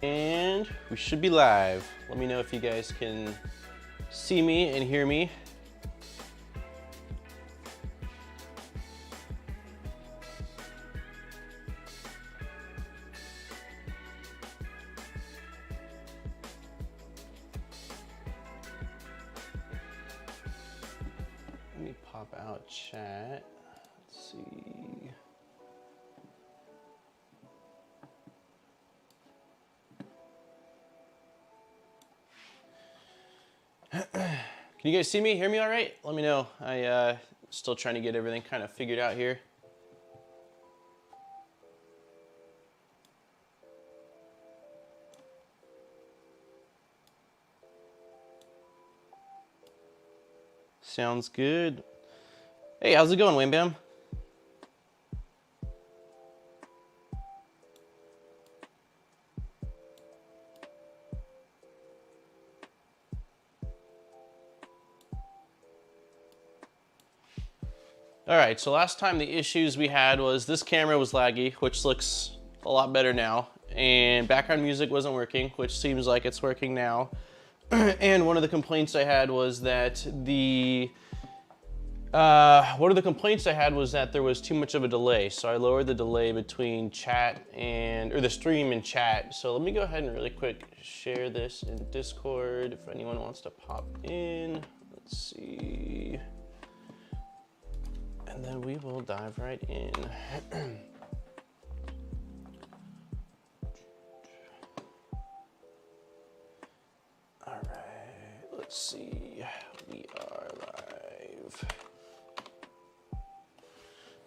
And we should be live. Let me know if you guys can see me and hear me. Let me pop out chat. Let's see. Can you guys see me, hear me all right? Let me know. Still trying to get everything kind of figured out here. Sounds good. Hey, how's it going, WhamBam? All right, so last time the issues we had was this camera was laggy, which looks a lot better now, and background music wasn't working, which seems like it's working now. And one of the complaints I had was that there was too much of a delay. So I lowered the delay between chat or the stream and chat. So let me go ahead and really quick share this in Discord if anyone wants to pop in. Let's see. And then we will dive right in. All right, let's see. We are live.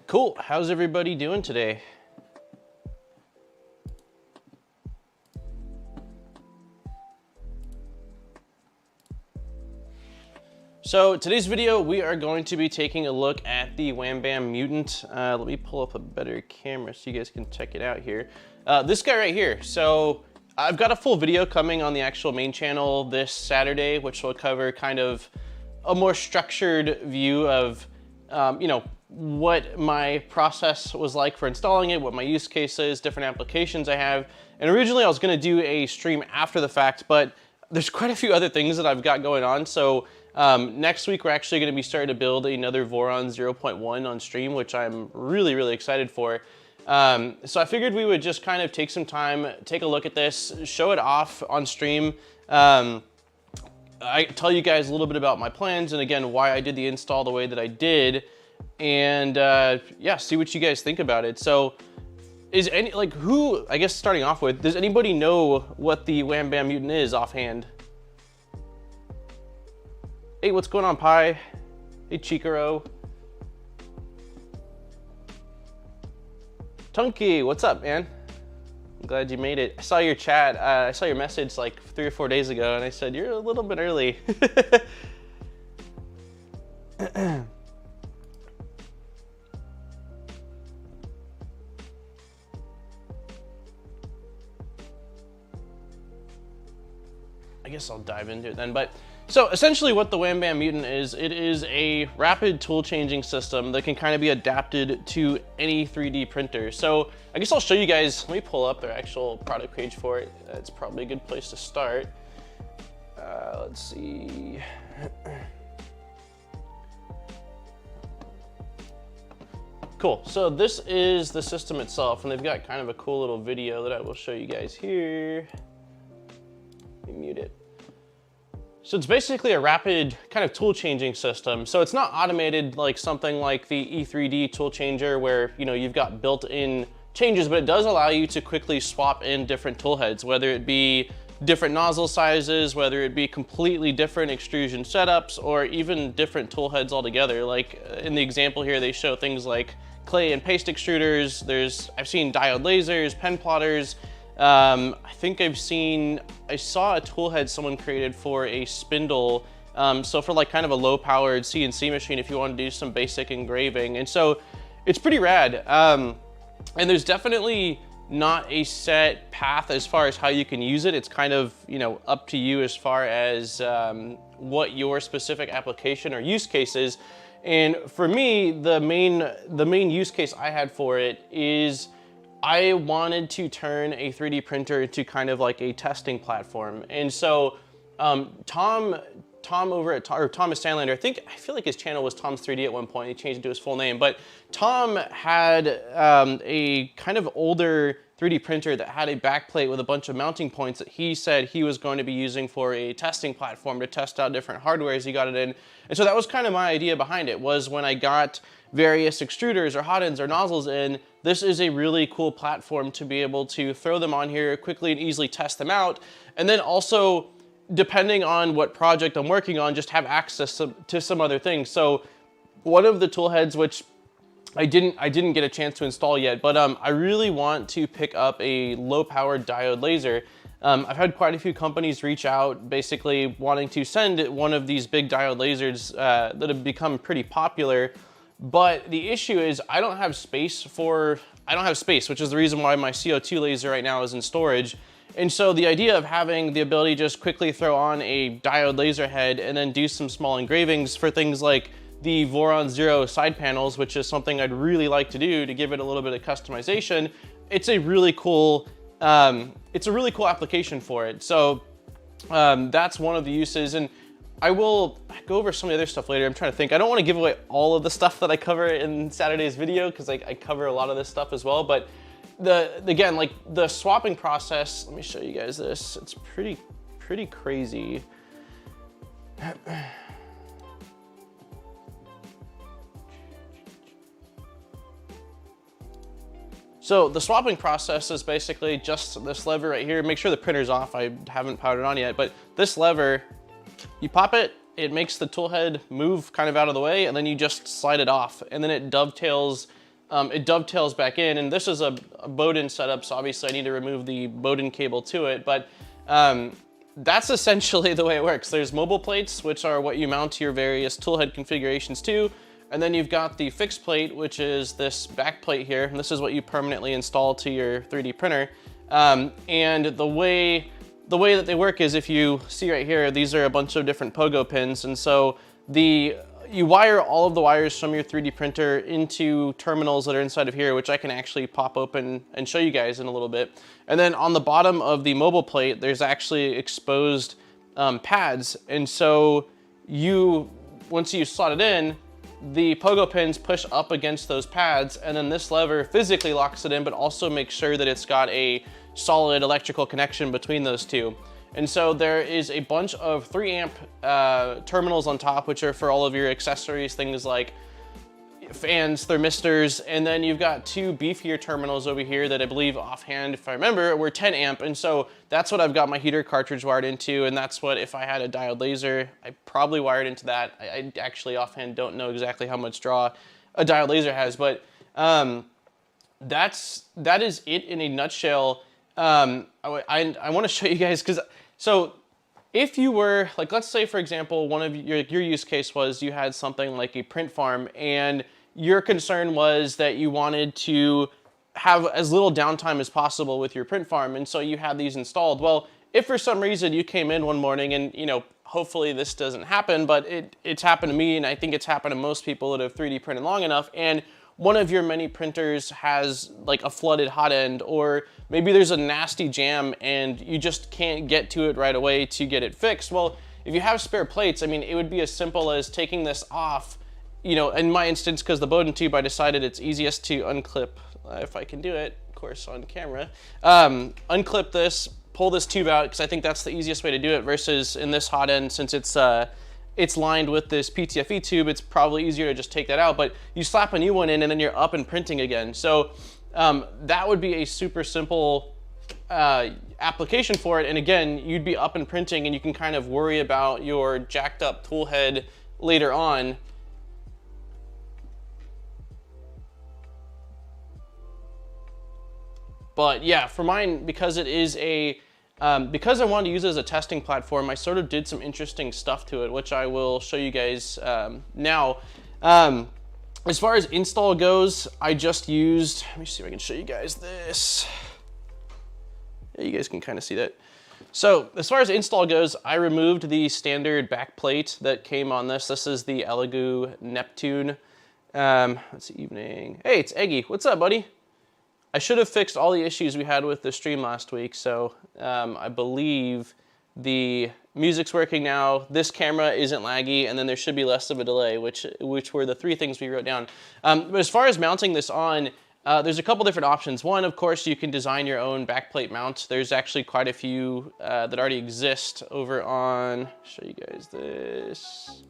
Cool, how's everybody doing today? So today's video, we are going to be taking a look at the WhamBam Mutant. Let me pull up a better camera so you guys can check it out here. This guy right here. So I've got a full video coming on the actual main channel this Saturday, which will cover kind of a more structured view of, you know, what my process was like for installing it, what my use case is, different applications I have. And originally I was gonna do a stream after the fact, but there's quite a few other things that I've got going on. So next week, we're actually going to be starting to build another Voron 0.1 on stream, which I'm really, really excited for. So I figured we would just kind of take some time, take a look at this, show it off on stream. I tell you guys a little bit about my plans and again, why I did the install the way that I did. And yeah, see what you guys think about it. So I guess starting off with, does anybody know what the WhamBam Mutant is offhand? Hey, what's going on, Pi? Hey, Chikaro. Tunky, what's up, man? I'm glad you made it. I saw your chat. I saw your message like 3 or 4 days ago, and I said, you're a little bit early. I guess I'll dive into it then, but so essentially what the WhamBam Mutant is, it is a rapid tool changing system that can kind of be adapted to any 3D printer. So I guess I'll show you guys, let me pull up their actual product page for it. That's probably a good place to start. Let's see. Cool, so this is the system itself, and they've got kind of a cool little video that I will show you guys here. Let me mute it. So it's basically a rapid kind of tool changing system. So it's not automated like something like the E3D tool changer where, you know, you've got built-in changes, but it does allow you to quickly swap in different tool heads, whether it be different nozzle sizes, whether it be completely different extrusion setups, or even different tool heads altogether. Like in the example here, they show things like clay and paste extruders. I've seen diode lasers, pen plotters. I think I saw a tool head someone created for a spindle. So for like kind of a low powered CNC machine, if you want to do some basic engraving. And so it's pretty rad. And there's definitely not a set path as far as how you can use it. It's kind of, you know, up to you as far as what your specific application or use case is. And for me, the main use case I had for it is I wanted to turn a 3D printer into kind of like a testing platform. And so Tom over at, or Thomas Sandlander, I feel like his channel was Tom's 3D at one point. He changed it to his full name, but Tom had a kind of older 3D printer that had a backplate with a bunch of mounting points that he said he was going to be using for a testing platform to test out different hardware as he got it in. And so that was kind of my idea behind it, was when I got various extruders or hot ends or nozzles in, this is a really cool platform to be able to throw them on here quickly and easily test them out. And then also, depending on what project I'm working on, just have access to some other things. So one of the tool heads, which I didn't get a chance to install yet, but I really want to pick up a low powered diode laser. I've had quite a few companies reach out basically wanting to send one of these big diode lasers that have become pretty popular. But the issue is I don't have space, which is the reason why my CO2 laser right now is in storage. And so the idea of having the ability to just quickly throw on a diode laser head and then do some small engravings for things like the Voron Zero side panels, which is something I'd really like to do to give it a little bit of customization, it's a really cool application for it. So that's one of the uses, and I will go over some of the other stuff later. I'm trying to think. I don't want to give away all of the stuff that I cover in Saturday's video because I cover a lot of this stuff as well, but again, like the swapping process, let me show you guys this. It's pretty crazy. So the swapping process is basically just this lever right here. Make sure the printer's off. I haven't powered it on yet, but this lever, you pop it, it makes the tool head move kind of out of the way, and then you just slide it off, and then it dovetails back in. And this is a Bowden setup, so obviously I need to remove the Bowden cable to it, but that's essentially the way it works. There's mobile plates, which are what you mount your various tool head configurations to, and then you've got the fixed plate, which is this back plate here, and this is what you permanently install to your 3D printer. And the way that they work is, if you see right here, these are a bunch of different pogo pins, and so you wire all of the wires from your 3D printer into terminals that are inside of here, which I can actually pop open and show you guys in a little bit. And then on the bottom of the mobile plate, there's actually exposed pads. And so once you slot it in, the pogo pins push up against those pads, and then this lever physically locks it in, but also makes sure that it's got a solid electrical connection between those two. And so there is a bunch of 3 amp terminals on top, which are for all of your accessories, things like fans, thermistors, and then you've got 2 beefier terminals over here that I believe offhand, if I remember, were 10 amp. And so that's what I've got my heater cartridge wired into, and that's what, if I had a diode laser, I probably wired into that. I actually offhand don't know exactly how much draw a diode laser has, but that is it in a nutshell. I want to show you guys, so if you were, like, let's say for example, one of your use case was you had something like a print farm, and your concern was that you wanted to have as little downtime as possible with your print farm, and so you had these installed. Well, if for some reason you came in one morning, and hopefully this doesn't happen, but it's happened to me, and I think it's happened to most people that have 3D printed long enough, and one of your many printers has like a flooded hot end, or maybe there's a nasty jam and you just can't get to it right away to get it fixed. Well, if you have spare plates, I mean, it would be as simple as taking this off. In my instance, because the Bowden tube, I decided it's easiest to unclip, if I can do it, of course, on camera. Unclip this, pull this tube out, because I think that's the easiest way to do it, versus in this hot end, since it's lined with this PTFE tube, it's probably easier to just take that out, but you slap a new one in and then you're up and printing again. So that would be a super simple application for it. And again, you'd be up and printing, and you can kind of worry about your jacked up tool head later on. But yeah, for mine, because it is because I wanted to use it as a testing platform, I sort of did some interesting stuff to it, which I will show you guys now. As far as install goes, I just used, let me see if I can show you guys this. Yeah, you guys can kind of see that. So as far as install goes, I removed the standard back plate that came on this. This is the Elegoo Neptune. It's evening. Hey, it's Eggy. What's up, buddy? I should have fixed all the issues we had with the stream last week, so I believe the music's working now, this camera isn't laggy, and then there should be less of a delay, which were the 3 things we wrote down. But as far as mounting this on, there's a couple different options. One, of course, you can design your own backplate mount. There's actually quite a few that already exist over on, show you guys this.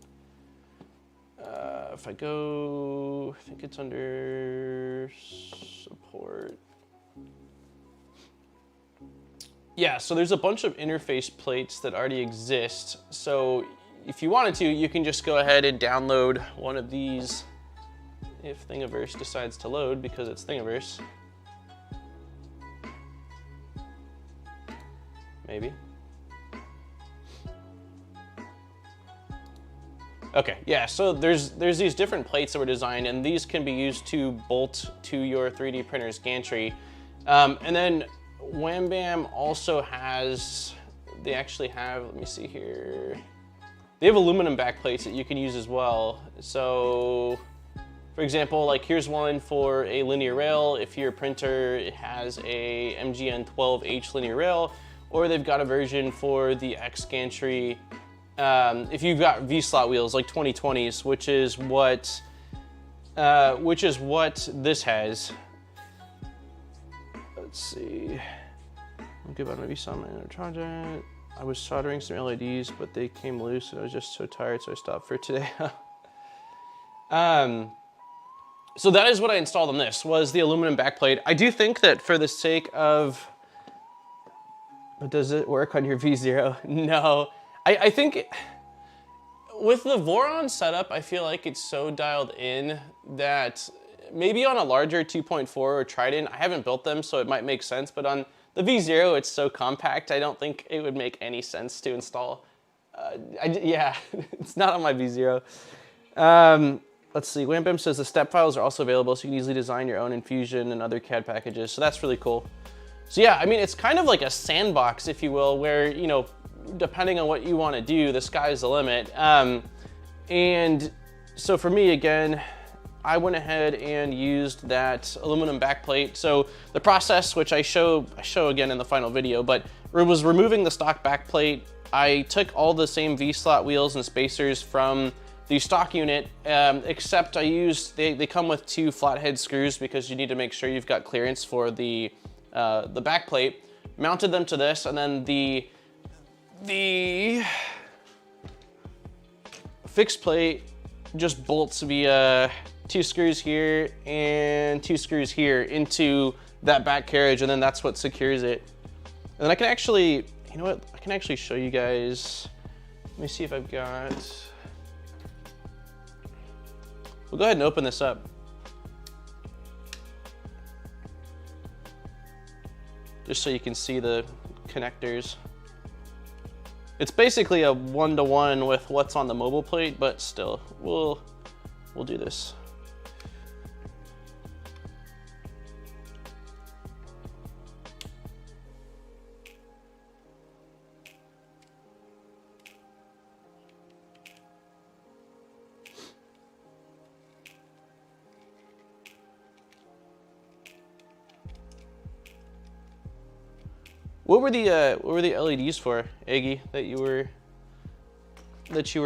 If I go, I think it's under support. Yeah, so there's a bunch of interface plates that already exist. So if you wanted to, you can just go ahead and download one of these if Thingiverse decides to load, because it's Thingiverse. Maybe. Okay, yeah, so there's these different plates that were designed, and these can be used to bolt to your 3D printer's gantry. And then WhamBam also has, they actually have, let me see here, they have aluminum backplates that you can use as well. So, for example, like here's one for a linear rail. If your printer has a MGN12H linear rail, or they've got a version for the X gantry. If you've got V-slot wheels like 2020s, which is what this has. Let's see. I'll give out maybe some project. I was soldering some LEDs, but they came loose, and I was just so tired, so I stopped for today. So that is what I installed on this, was the aluminum backplate. I do think that for the sake of, but does it work on your V0? No. I think with the Voron setup, I feel like it's so dialed in that maybe on a larger 2.4 or Trident, I haven't built them, so it might make sense, but on the V0, it's so compact, I don't think it would make any sense to install. Yeah, it's not on my V0. Let's see, WhamBam says the step files are also available, so you can easily design your own Infusion and other CAD packages, so that's really cool. So yeah, I mean, it's kind of like a sandbox, if you will, where, you know, depending on what you want to do, the sky's the limit. And so for me, again, I went ahead and used that aluminum backplate. So the process, which I show again in the final video, but it was removing the stock backplate. I took all the same V-slot wheels and spacers from the stock unit, except I used, they come with 2 flathead screws because you need to make sure you've got clearance for the backplate. Mounted them to this, and then the fixed plate just bolts via 2 screws here and 2 screws here into that back carriage, and then that's what secures it. And then I can actually, you know what? I can actually show you guys. Let me see if I've got, we'll go ahead and open this up. Just so you can see the connectors. It's basically a 1-to-1 with what's on the mobile plate, but still, we'll do this. What were the LEDs for, Aggie, that you were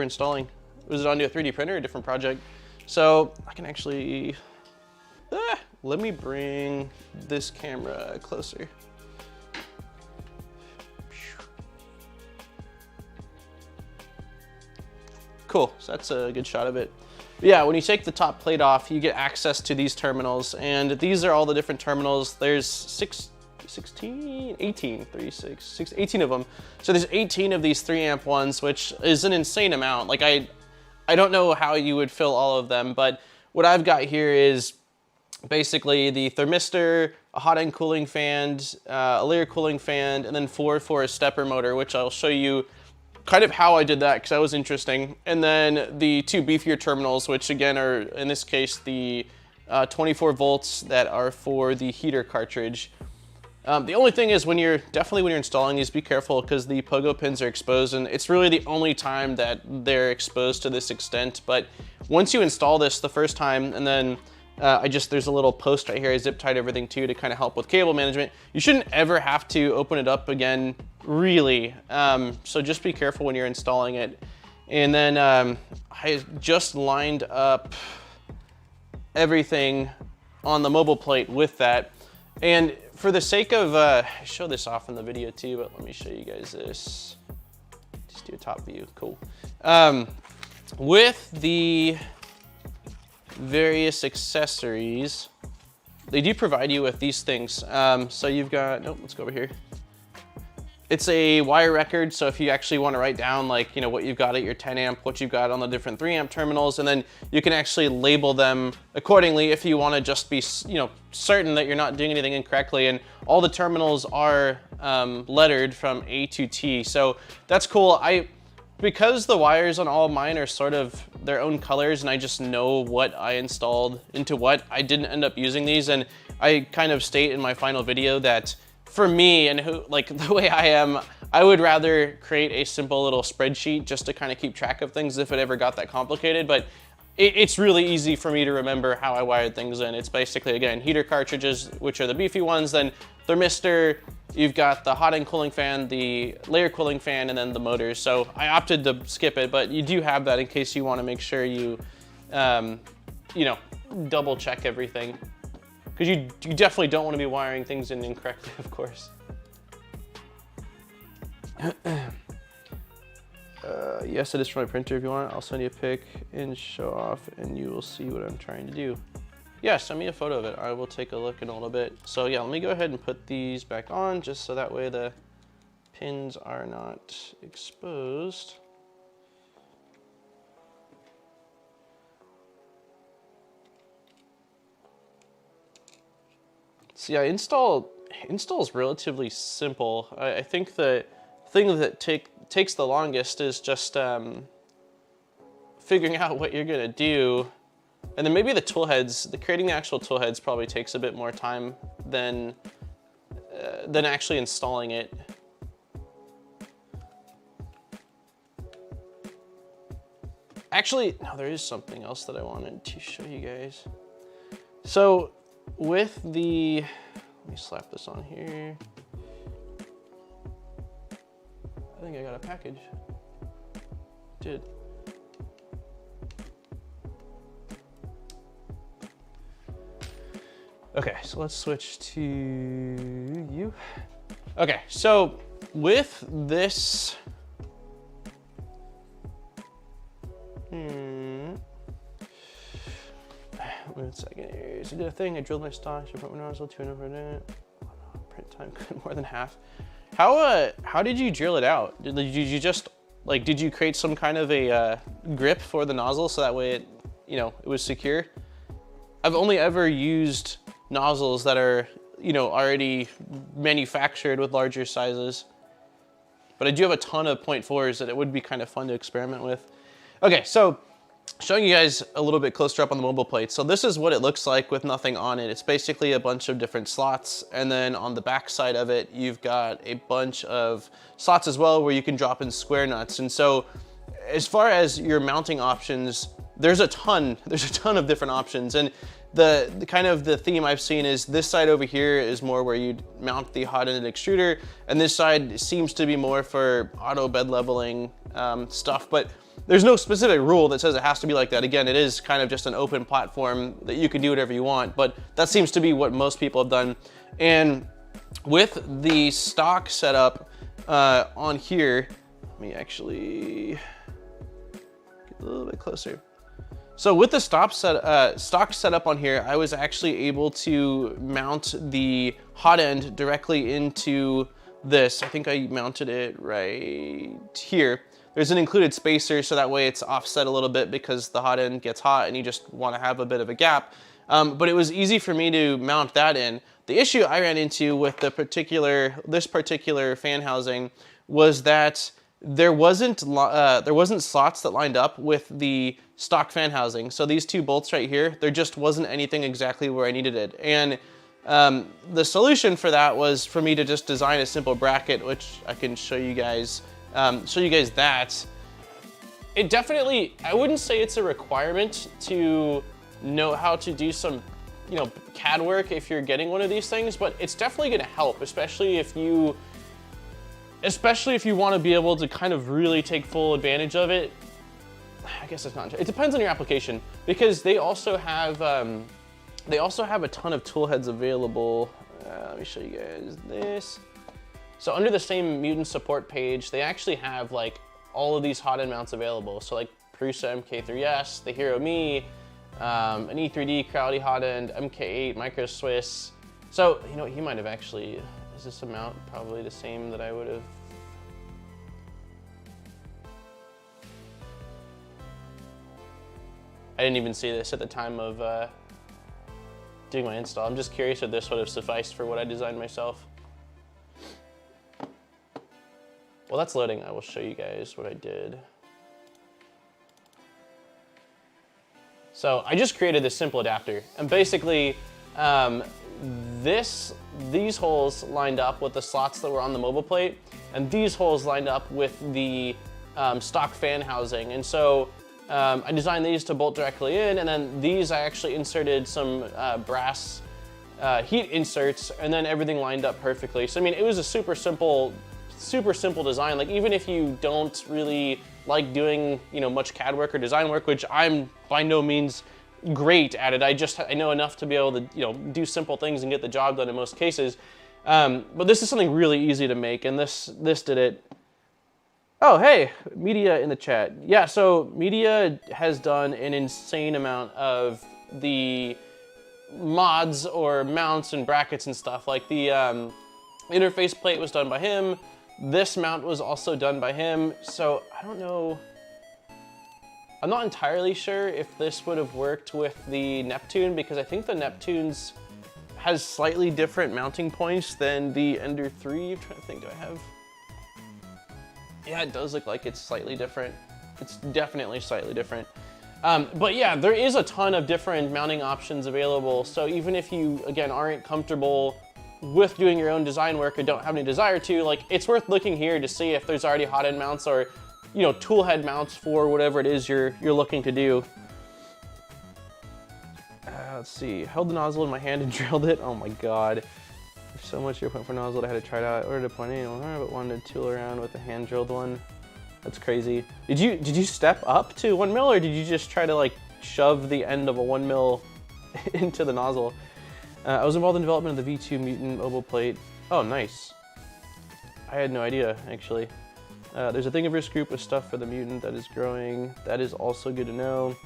installing? Was it onto a 3D printer or a different project? So I can actually, let me bring this camera closer. Cool, so that's a good shot of it. But yeah, when you take the top plate off, you get access to these terminals, and these are all the different terminals. There's 18 of them. So there's 18 of these 3-amp ones, which is an insane amount. Like I don't know how you would fill all of them, but what I've got here is basically the thermistor, a hot end cooling fan, a layer cooling fan, and then 4 for a stepper motor, which I'll show you kind of how I did that because that was interesting. And then the 2 beefier terminals, which again are, in this case, the 24 volts that are for the heater cartridge. The only thing is when you're installing these, be careful because the pogo pins are exposed, and it's really the only time that they're exposed to this extent. But once you install this the first time and then There's a little post right here. I zip tied everything to kind of help with cable management. You shouldn't ever have to open it up again, really. So just be careful when you're installing it. And then I just lined up everything on the mobile plate with that. And for the sake of, I show this off in the video too, but let me show you guys this. Just do a top view, cool. With the various accessories, they do provide you with these things. So you've got, nope, let's go over here. It's a wire record, so if you actually want to write down like, you know, what you've got at your 10 amp, what you've got on the different 3 amp terminals, and then you can actually label them accordingly if you want to just be, you know, certain that you're not doing anything incorrectly. And all the terminals are lettered from A to T, so that's cool. Because the wires on all of mine are sort of their own colors and I just know what I installed into what, I didn't end up using these. And I kind of state in my final video that for me and the way I am, I would rather create a simple little spreadsheet just to kind of keep track of things if it ever got that complicated. But it's really easy for me to remember how I wired things in. It's basically, again, heater cartridges, which are the beefy ones, then thermistor, you've got the hot and cooling fan, the layer cooling fan, and then the motors. So I opted to skip it, but you do have that in case you want to make sure you, you know, double check everything. Because you definitely don't want to be wiring things in incorrectly, of course. Yes, it is for my printer. If you want, I'll send you a pic and show off, and you will see what I'm trying to do. Yeah, send me a photo of it. I will take a look in a little bit. So yeah, let me go ahead and put these back on, just so that way the pins are not exposed. So yeah, install is relatively simple. I think the thing that takes the longest is just figuring out what you're gonna do. And then maybe the tool heads, creating the actual tool heads probably takes a bit more time than actually installing it. Actually, no, there is something else that I wanted to show you guys. So with the, let me slap this on here. I think I got a package. Did. Okay, so let's switch to you. Okay, so with this, 1 second here. So I did a thing, I drilled my stock, should put my nozzle to enough for that. Print time more than half. How did you drill it out? Did you just, like, did you create some kind of a grip for the nozzle so that way it, you know, it was secure? I've only ever used nozzles that are, you know, already manufactured with larger sizes. But I do have a ton of 0.4s that it would be kind of fun to experiment with. Okay, so showing you guys a little bit closer up on the mobile plate. So this is what it looks like with nothing on it. It's basically a bunch of different slots. And then on the back side of it, you've got a bunch of slots as well where you can drop in square nuts. And so as far as your mounting options, there's a ton of different options. And the kind of the theme I've seen is this side over here is more where you'd mount the hot-ended extruder, and this side seems to be more for auto bed leveling stuff, but there's no specific rule that says it has to be like that. Again, it is kind of just an open platform that you can do whatever you want, but that seems to be what most people have done. And with the stock setup on here, let me actually get a little bit closer. So with the stock setup on here, I was actually able to mount the hot end directly into this. I think I mounted it right here. There's an included spacer, so that way it's offset a little bit because the hot end gets hot and you just want to have a bit of a gap. But it was easy for me to mount that in. The issue I ran into with this particular fan housing was that there wasn't slots that lined up with the stock fan housing. So these two bolts right here, there just wasn't anything exactly where I needed it. And the solution for that was for me to just design a simple bracket, which I can show you guys that. It definitely, I wouldn't say it's a requirement to know how to do some, you know, CAD work if you're getting one of these things, but it's definitely gonna help, especially if you want to be able to kind of really take full advantage of it. I guess it's not, it depends on your application, because they also have a ton of tool heads available. Let me show you guys this. So under the same Mutant support page, they actually have like all of these hot end mounts available. So like Prusa MK3S, the Hero Me, an E3D Crowdy hot end, MK8, Micro Swiss. So, you know, he might have actually, is this a mount probably the same that I would have? I didn't even see this at the time of doing my install. I'm just curious if this would have sufficed for what I designed myself. While that's loading, I will show you guys what I did. So I just created this simple adapter, and basically these holes lined up with the slots that were on the mobile plate, and these holes lined up with the stock fan housing. And so I designed these to bolt directly in, and then these I actually inserted some brass heat inserts, and then everything lined up perfectly. So I mean, it was a super simple design. Like, even if you don't really like doing, you know, much CAD work or design work, which I'm by no means great at it, I know enough to be able to, you know, do simple things and get the job done in most cases. But this is something really easy to make, and this did it. Oh, hey, Media in the chat. Yeah, so Media has done an insane amount of the mods or mounts and brackets and stuff. Like the interface plate was done by him. This mount was also done by him. So I don't know. I'm not entirely sure if this would have worked with the Neptune, because I think the Neptune's has slightly different mounting points than the Ender 3. I'm trying to think, do I have? Yeah, it does look like it's slightly different. It's definitely slightly different. But yeah, there is a ton of different mounting options available. So even if you, again, aren't comfortable with doing your own design work or don't have any desire to, like, it's worth looking here to see if there's already hot end mounts or, you know, tool head mounts for whatever it is you're looking to do. Let's see, held the nozzle in my hand and drilled it. Oh my God. There's so much 0.4 nozzle that I had to try it out. I ordered a 0.8, but wanted to tool around with a hand drilled one. That's crazy. Did you step up to 1 mil, or did you just try to like shove the end of a 1 mil into the nozzle? I was involved in development of the V2 Mutant mobile plate. Oh, nice. I had no idea, actually. There's a Thingiverse group with stuff for the Mutant that is growing. That is also good to know.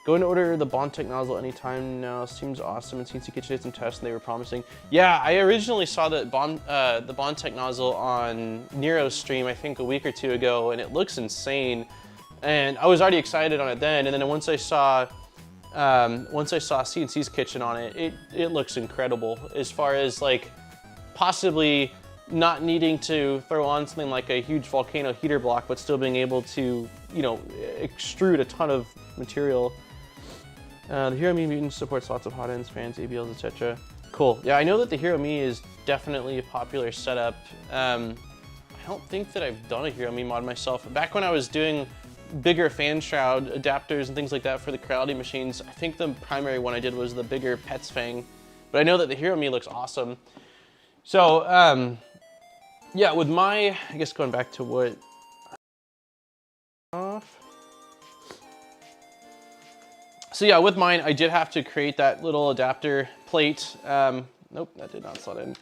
Going to order the Bondtech nozzle anytime now. Seems awesome. And CNC Kitchen did some tests and they were promising. Yeah, I originally saw the Bondtech nozzle on Nero's stream, I think a week or two ago, and it looks insane. And I was already excited on it then. And then once I saw CNC's Kitchen on it, it looks incredible. As far as like possibly not needing to throw on something like a huge volcano heater block, but still being able to, you know, extrude a ton of material. The Hero Me Mutant supports lots of hot ends, fans, ABLs, etc. Cool. Yeah, I know that the Hero Me is definitely a popular setup. I don't think that I've done a Hero Me mod myself. Back when I was doing bigger fan shroud adapters and things like that for the Creality machines, I think the primary one I did was the bigger Pets Fang. But I know that the Hero Me looks awesome. So, yeah, with my, I guess going back to what off. So yeah, with mine, I did have to create that little adapter plate. Nope, that did not slot in,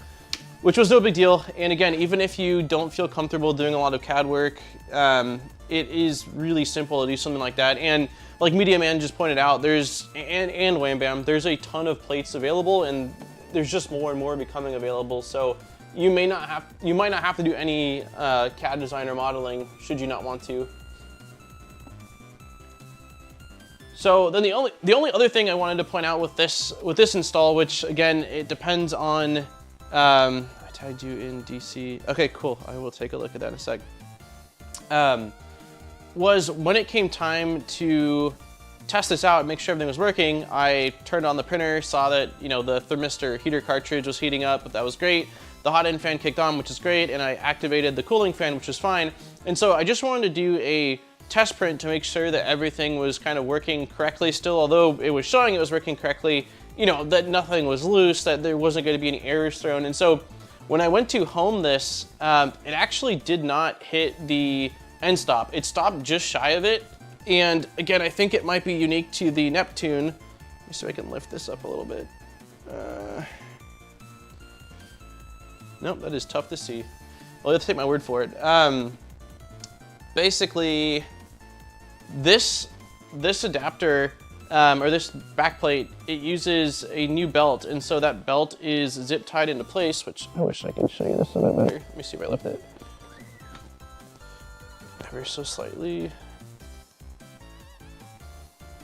which was no big deal. And again, even if you don't feel comfortable doing a lot of CAD work, it is really simple to do something like that. And like Media Man just pointed out, there's, and WhamBam, there's a ton of plates available, and there's just more and more becoming available. So you might not have to do any CAD design or modeling should you not want to. So then the only other thing I wanted to point out with this install, which again, it depends on, I tagged you in DC. Okay, cool, I will take a look at that in a sec. Was when it came time to test this out and make sure everything was working, I turned on the printer, saw that, you know, the thermistor heater cartridge was heating up, but that was great. The hot end fan kicked on, which is great, and I activated the cooling fan, which was fine. And so I just wanted to do a test print to make sure that everything was kind of working correctly still, although it was showing it was working correctly, you know, that nothing was loose, that there wasn't going to be any errors thrown. And so when I went to home this, it actually did not hit the end stop. It stopped just shy of it. And again, I think it might be unique to the Neptune. Let me see if I can lift this up a little bit. Nope, that is tough to see. Well, you have to take my word for it. Basically, this adapter, or this backplate, it uses a new belt, and so that belt is zip tied into place, which I wish I could show you this a bit better. Let me see if I lift it. Ever so slightly.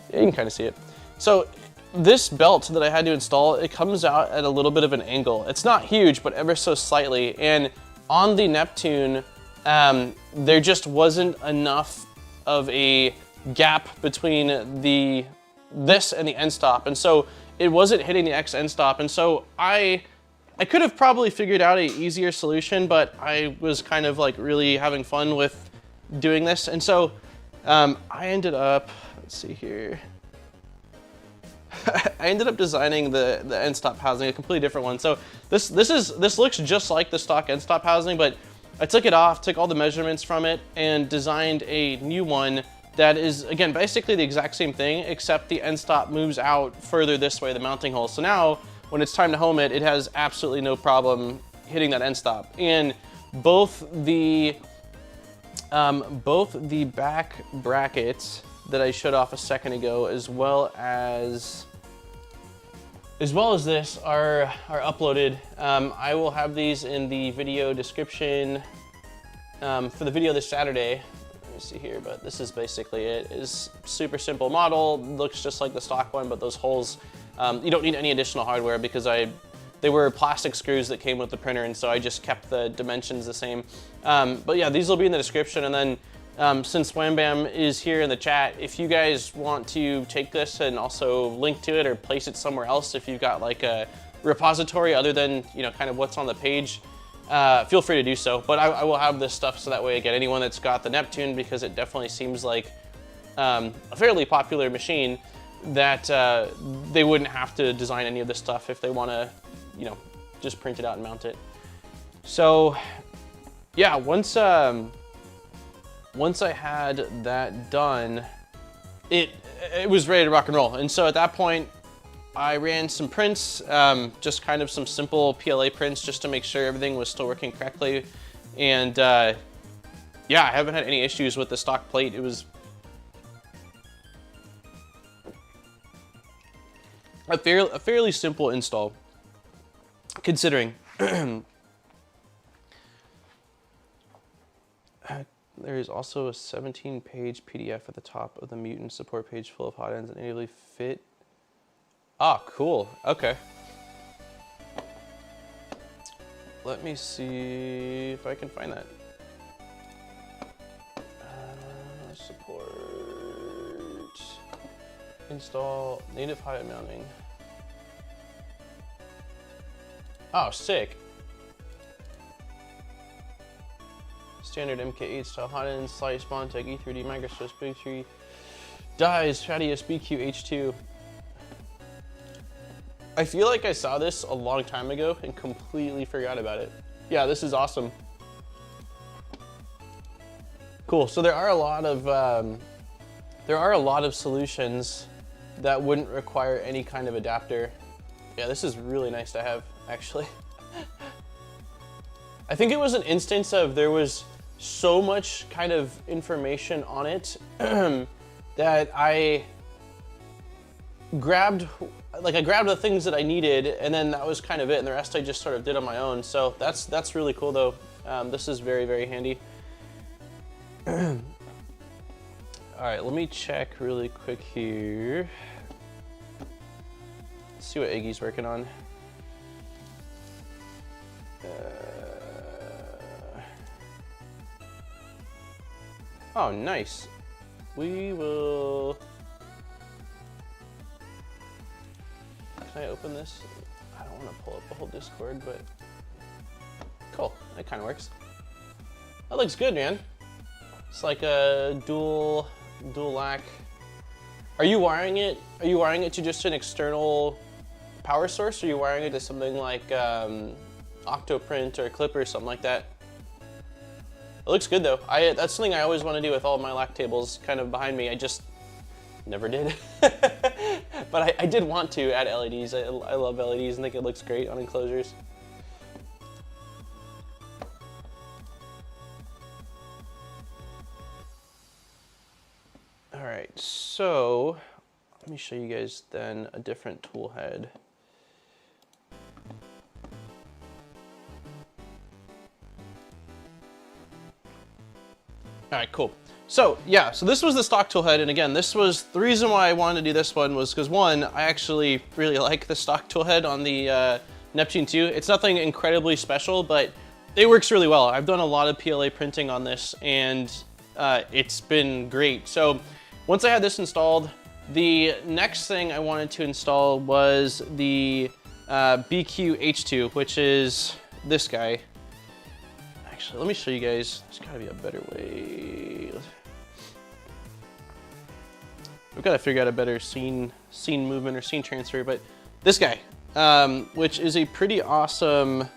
Yeah, you can kind of see it. So this belt that I had to install, it comes out at a little bit of an angle. It's not huge, but ever so slightly. And on the Neptune, there just wasn't enough of a gap between this and the end stop. And so it wasn't hitting the X end stop. And so I could have probably figured out an easier solution, but I was kind of like really having fun with doing this. And so I ended up, let's see here. I ended up designing the end stop housing, a completely different one. So this looks just like the stock end stop housing, but I took it off, took all the measurements from it, and designed a new one that is, again, basically the exact same thing, except the end stop moves out further this way, the mounting hole. So now, when it's time to home it, it has absolutely no problem hitting that end stop. And both the back brackets that I showed off a second ago, as well as this are uploaded. I will have these in the video description for the video this Saturday. Let me see here, but this is basically it. It's super simple model, looks just like the stock one, but those holes, you don't need any additional hardware because they were plastic screws that came with the printer, and so I just kept the dimensions the same. But yeah, these will be in the description, and then since WhamBam is here in the chat, if you guys want to take this and also link to it or place it somewhere else, if you've got like a repository other than, you know, kind of what's on the page, feel free to do so. But I will have this stuff so that way, again, anyone that's got the Neptune, because it definitely seems like a fairly popular machine, that they wouldn't have to design any of this stuff if they want to, you know, just print it out and mount it. So yeah, once I had that done, it was ready to rock and roll. And so at that point, I ran some prints, just kind of some simple PLA prints just to make sure everything was still working correctly. And yeah, I haven't had any issues with the stock plate. It was a fairly simple install, considering. There is also a 17-page PDF at the top of the Mutant support page full of hot ends that natively fit. Ah, cool. Okay. Let me see if I can find that. Support. Install native hot end mounting. Oh, sick. Standard MK8 style hot ends, slice, Bondtech, E3D, microscope, Big 3, dies, Fadius, BQ, H2. I feel like I saw this a long time ago and completely forgot about it. Yeah, this is awesome. Cool. So there are a lot of solutions that wouldn't require any kind of adapter. Yeah, this is really nice to have, actually. I think it was an instance of there was so much kind of information on it that I grabbed the things that I needed, and then that was kind of it, and the rest I just sort of did on my own. So that's really cool though. This is very, very handy. All right, let me check really quick here. Let's see what Iggy's working on. Oh, nice. We will... Can I open this? I don't want to pull up the whole Discord, but... Cool, that kind of works. That looks good, man. It's like a dual lac. Are you wiring it? Are you wiring it to just an external power source, or are you wiring it to something like Octoprint or Klipper or something like that? It looks good though. That's something I always want to do with all of my lac tables kind of behind me. I just never did. But I did want to add LEDs. I love LEDs and think it looks great on enclosures. All right, so let me show you guys then a different tool head. All right, cool. So yeah, so this was the stock tool head, and again, this was the reason why I wanted to do this one was because one, I actually really like the stock tool head on the Neptune 2. It's nothing incredibly special, but it works really well. I've done a lot of PLA printing on this, and it's been great. So once I had this installed, the next thing I wanted to install was the BQ H2, which is this guy. Actually, let me show you guys. There's gotta be a better way. We've got to figure out a better scene movement or scene transfer, but this guy, which is a pretty awesome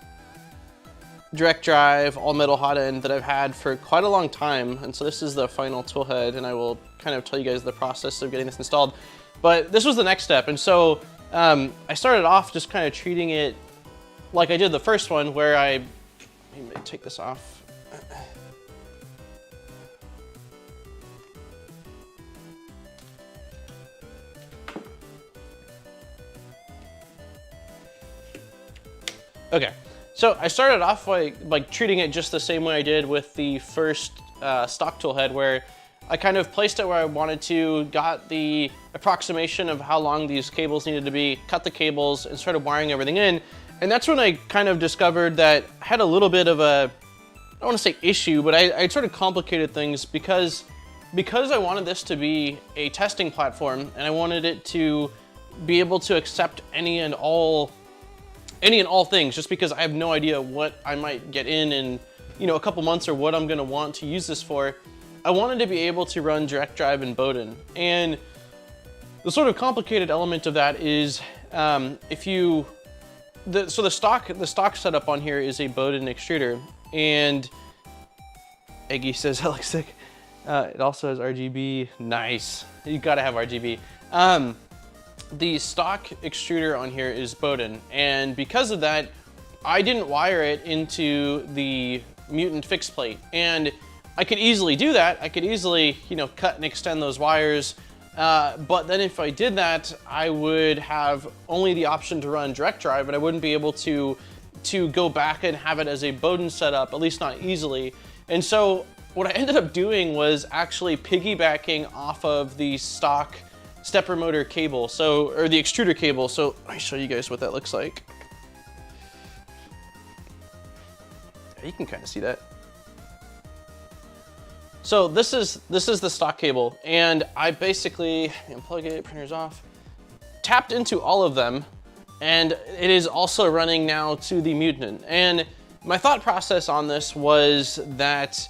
direct drive, all metal hot end that I've had for quite a long time. And so this is the final tool head, and I will kind of tell you guys the process of getting this installed. But this was the next step. And so I started off just kind of treating it like I did the first one, where I maybe take this off. Okay, so I started off like treating it just the same way I did with the first stock tool head, where I kind of placed it where I wanted to, got the approximation of how long these cables needed to be, cut the cables, and started wiring everything in. And that's when I kind of discovered that I had a little bit of a, I don't want to say issue, but I sort of complicated things because I wanted this to be a testing platform, and I wanted it to be able to accept any and all things, just because I have no idea what I might get in a couple months, or what I'm going to want to use this for. I wanted to be able to run direct drive in Bowden, and the sort of complicated element of that is so the stock setup on here is a Bowden extruder, and Eggy says that looks sick. It also has RGB. Nice. You gotta have RGB. The stock extruder on here is Bowden, and because of that, I didn't wire it into the Mutant fixed plate, and I could easily do that. I could easily, cut and extend those wires, but then if I did that, I would have only the option to run direct drive, and I wouldn't be able to go back and have it as a Bowden setup, at least not easily. And so what I ended up doing was actually piggybacking off of the stock stepper motor cable, or the extruder cable. So let me show you guys what that looks like. You can kind of see that. So this is the stock cable, and I basically unplug it, printers off, tapped into all of them, and it is also running now to the Mutant. And my thought process on this was that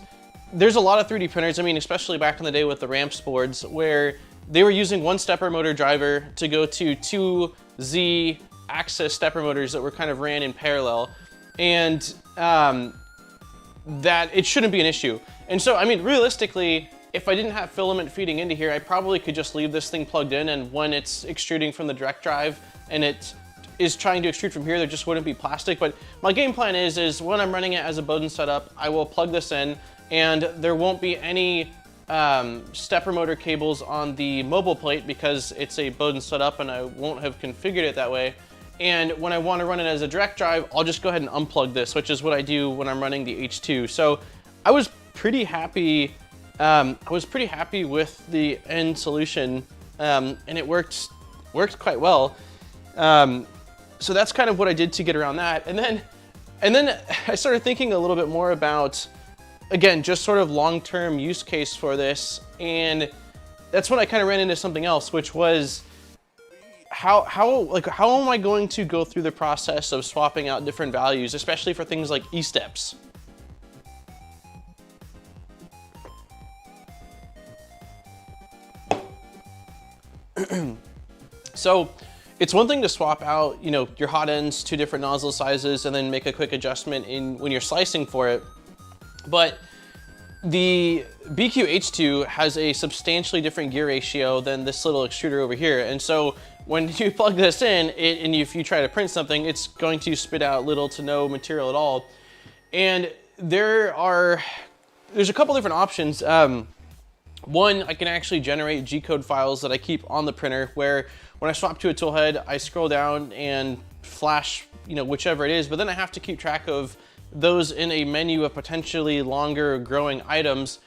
there's a lot of 3D printers, I mean, especially back in the day with the ramps boards, where they were using one stepper motor driver to go to two Z-axis stepper motors that were kind of ran in parallel, and that it shouldn't be an issue. And so, I mean, realistically, if I didn't have filament feeding into here, I probably could just leave this thing plugged in, and when it's extruding from the direct drive and it is trying to extrude from here, there just wouldn't be plastic. But my game plan is when I'm running it as a Bowden setup, I will plug this in, and there won't be any stepper motor cables on the mobile plate because it's a Bowden setup and I won't have configured it that way. And when I want to run it as a direct drive, I'll just go ahead and unplug this, which is what I do when I'm running the H2. So I was pretty happy. With the end solution, and it worked quite well. So that's kind of what I did to get around that. And then I started thinking a little bit more about, again, just sort of long-term use case for this. And that's when I kind of ran into something else, which was how am I going to go through the process of swapping out different values, especially for things like E-steps? So it's one thing to swap out, you know, your hot ends to different nozzle sizes and then make a quick adjustment in when you're slicing for it. But the BQ-H2 has a substantially different gear ratio than this little extruder over here. And so when you plug this in, and if you try to print something, it's going to spit out little to no material at all. And there's a couple different options. One, I can actually generate G-code files that I keep on the printer, where when I swap to a tool head, I scroll down and flash, you know, whichever it is, but then I have to keep track of those in a menu of potentially longer growing items.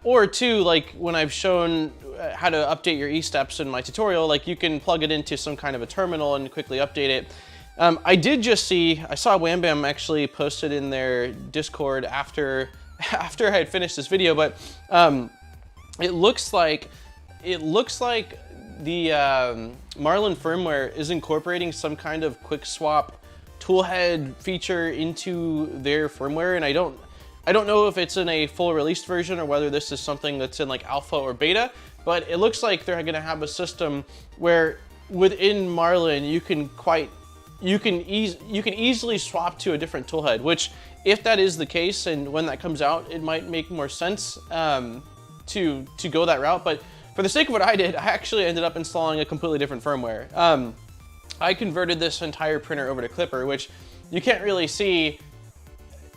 Or two, like when I've shown how to update your E-steps in my tutorial, like you can plug it into some kind of a terminal and quickly update it. I did just see, I saw WhamBam actually posted in their Discord after I had finished this video, but it looks like the Marlin firmware is incorporating some kind of quick swap toolhead feature into their firmware, and I don't know if it's in a full released version or whether this is something that's in like alpha or beta, but it looks like they're gonna have a system where within Marlin you can easily swap to a different toolhead, which if that is the case and when that comes out, it might make more sense to go that route. But for the sake of what I did, I actually ended up installing a completely different firmware. I converted this entire printer over to Klipper, which you can't really see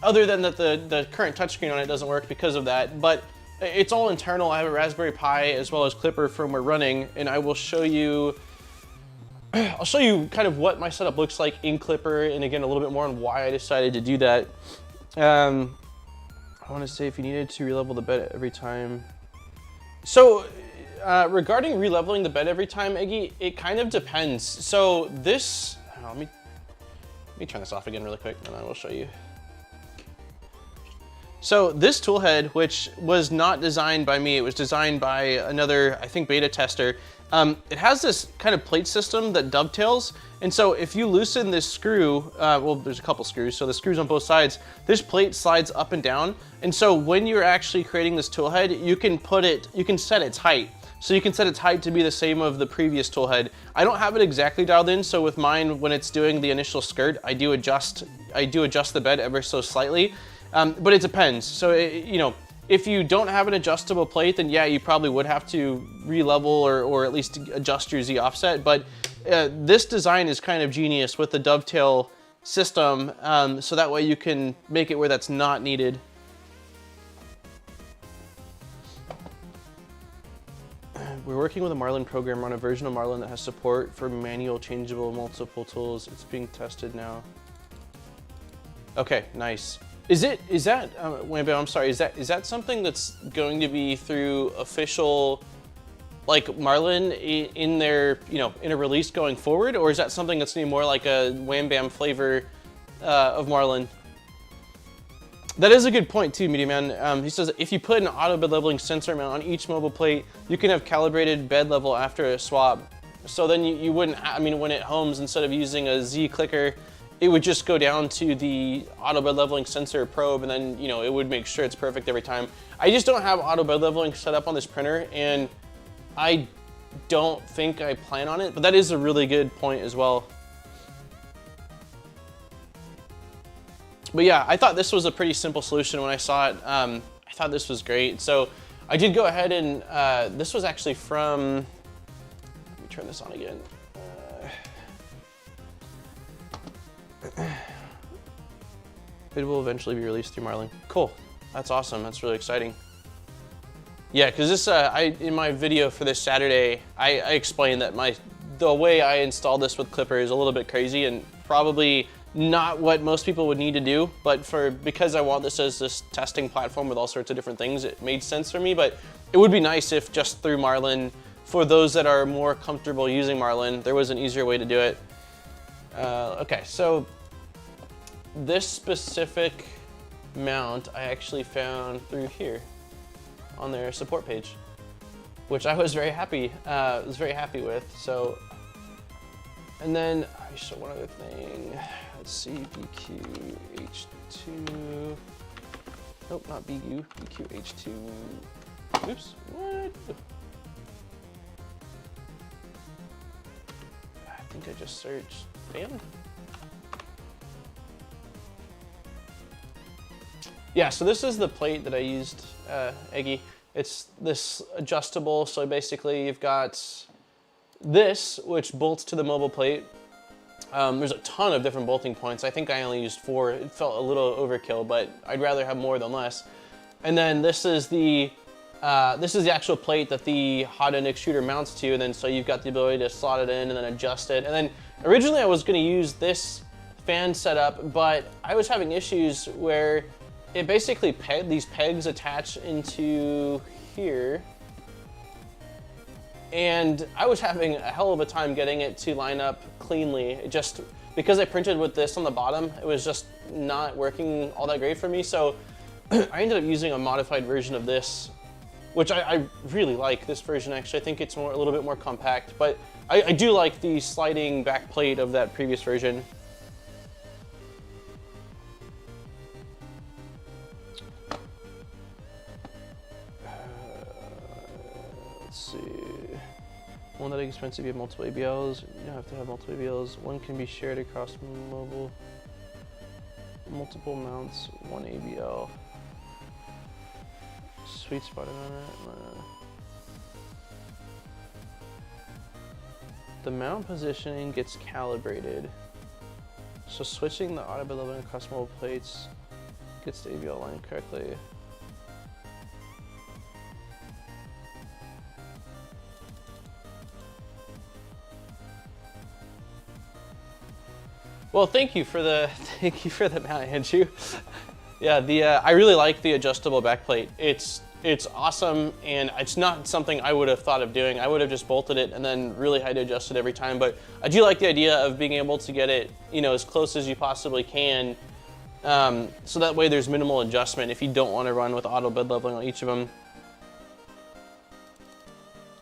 other than that the current touchscreen on it doesn't work because of that, but it's all internal. I have a Raspberry Pi as well as Klipper firmware running, and I will show you, I'll show you kind of what my setup looks like in Klipper, and again, a little bit more on why I decided to do that. I want to say if you needed to relevel the bed every time. So regarding releveling the bed every time, Iggy, it kind of depends. So this, let me turn this off again really quick, and I will show you. So this toolhead, which was not designed by me, it was designed by another, I think, beta tester. It has this kind of plate system that dovetails. And so if you loosen this screw, well, there's a couple screws, so the screws on both sides, this plate slides up and down. And so when you're actually creating this toolhead, you can set its height. So you can set its height to be the same of the previous toolhead. I don't have it exactly dialed in, so with mine, when it's doing the initial skirt, I do adjust the bed ever so slightly. But it depends. So, you know, if you don't have an adjustable plate, then yeah, you probably would have to re-level or at least adjust your Z offset. But this design is kind of genius with the dovetail system, so that way you can make it where that's not needed. We're working with a Marlin programmer on a version of Marlin that has support for manual changeable multiple tools. It's being tested now. Okay, nice. Is that WhamBam, I'm sorry, is that something that's going to be through official, like Marlin in their, you know, in a release going forward, or is that something that's gonna be more like a WhamBam flavor of Marlin? That is a good point too, Media Man. He says if you put an auto bed leveling sensor mount on each mobile plate, you can have calibrated bed level after a swap. So then you wouldn't, I mean, when it homes, instead of using a Z clicker, it would just go down to the auto bed leveling sensor probe, and then, you know, it would make sure it's perfect every time. I just don't have auto bed leveling set up on this printer, and I don't think I plan on it, but that is a really good point as well. But yeah, I thought this was a pretty simple solution when I saw it. I thought this was great. So I did go ahead and, this was actually from, let me turn this on again. It will eventually be released through Marlin. Cool, that's awesome, that's really exciting. Yeah, because this, in my video for this Saturday, I explained that the way I installed this with Klipper is a little bit crazy and probably not what most people would need to do, but because I want this as this testing platform with all sorts of different things, it made sense for me. But it would be nice if just through Marlin, for those that are more comfortable using Marlin, there was an easier way to do it. Okay, so this specific mount I actually found through here on their support page, which I was very happy with. So, and then I show one other thing. Let's see, BQ-H2. Nope, not BQ, BQ-H2. Oops, what? think I just searched fan. Yeah, so this is the plate that I used, Eggy. It's this adjustable, so basically you've got this, which bolts to the mobile plate. There's a ton of different bolting points. I think I only used 4. It felt a little overkill, but I'd rather have more than less. And then this is the actual plate that the hot end extruder mounts to, and then so you've got the ability to slot it in and then adjust it. And then originally I was going to use this fan setup, but I was having issues where it basically these pegs attach into here, and I was having a hell of a time getting it to line up cleanly. It just, because I printed with this on the bottom, it was just not working all that great for me. So I ended up using a modified version of this, which I really like this version actually. I think it's a little bit more compact, but I do like the sliding back plate of that previous version. Let's see. One that is expensive, you have multiple ABLs. You don't have to have multiple ABLs. One can be shared across mobile. Multiple mounts, one ABL. Sweet spot on it. The mount positioning gets calibrated. So switching the auto bed leveling across mobile plates gets the ABL aligned correctly. Well, thank you for the mount, Andrew. Yeah, I really like the adjustable backplate. It's awesome, and it's not something I would have thought of doing. I would have just bolted it and then really had to adjust it every time. But I do like the idea of being able to get it, as close as you possibly can, so that way there's minimal adjustment if you don't want to run with auto bed leveling on each of them.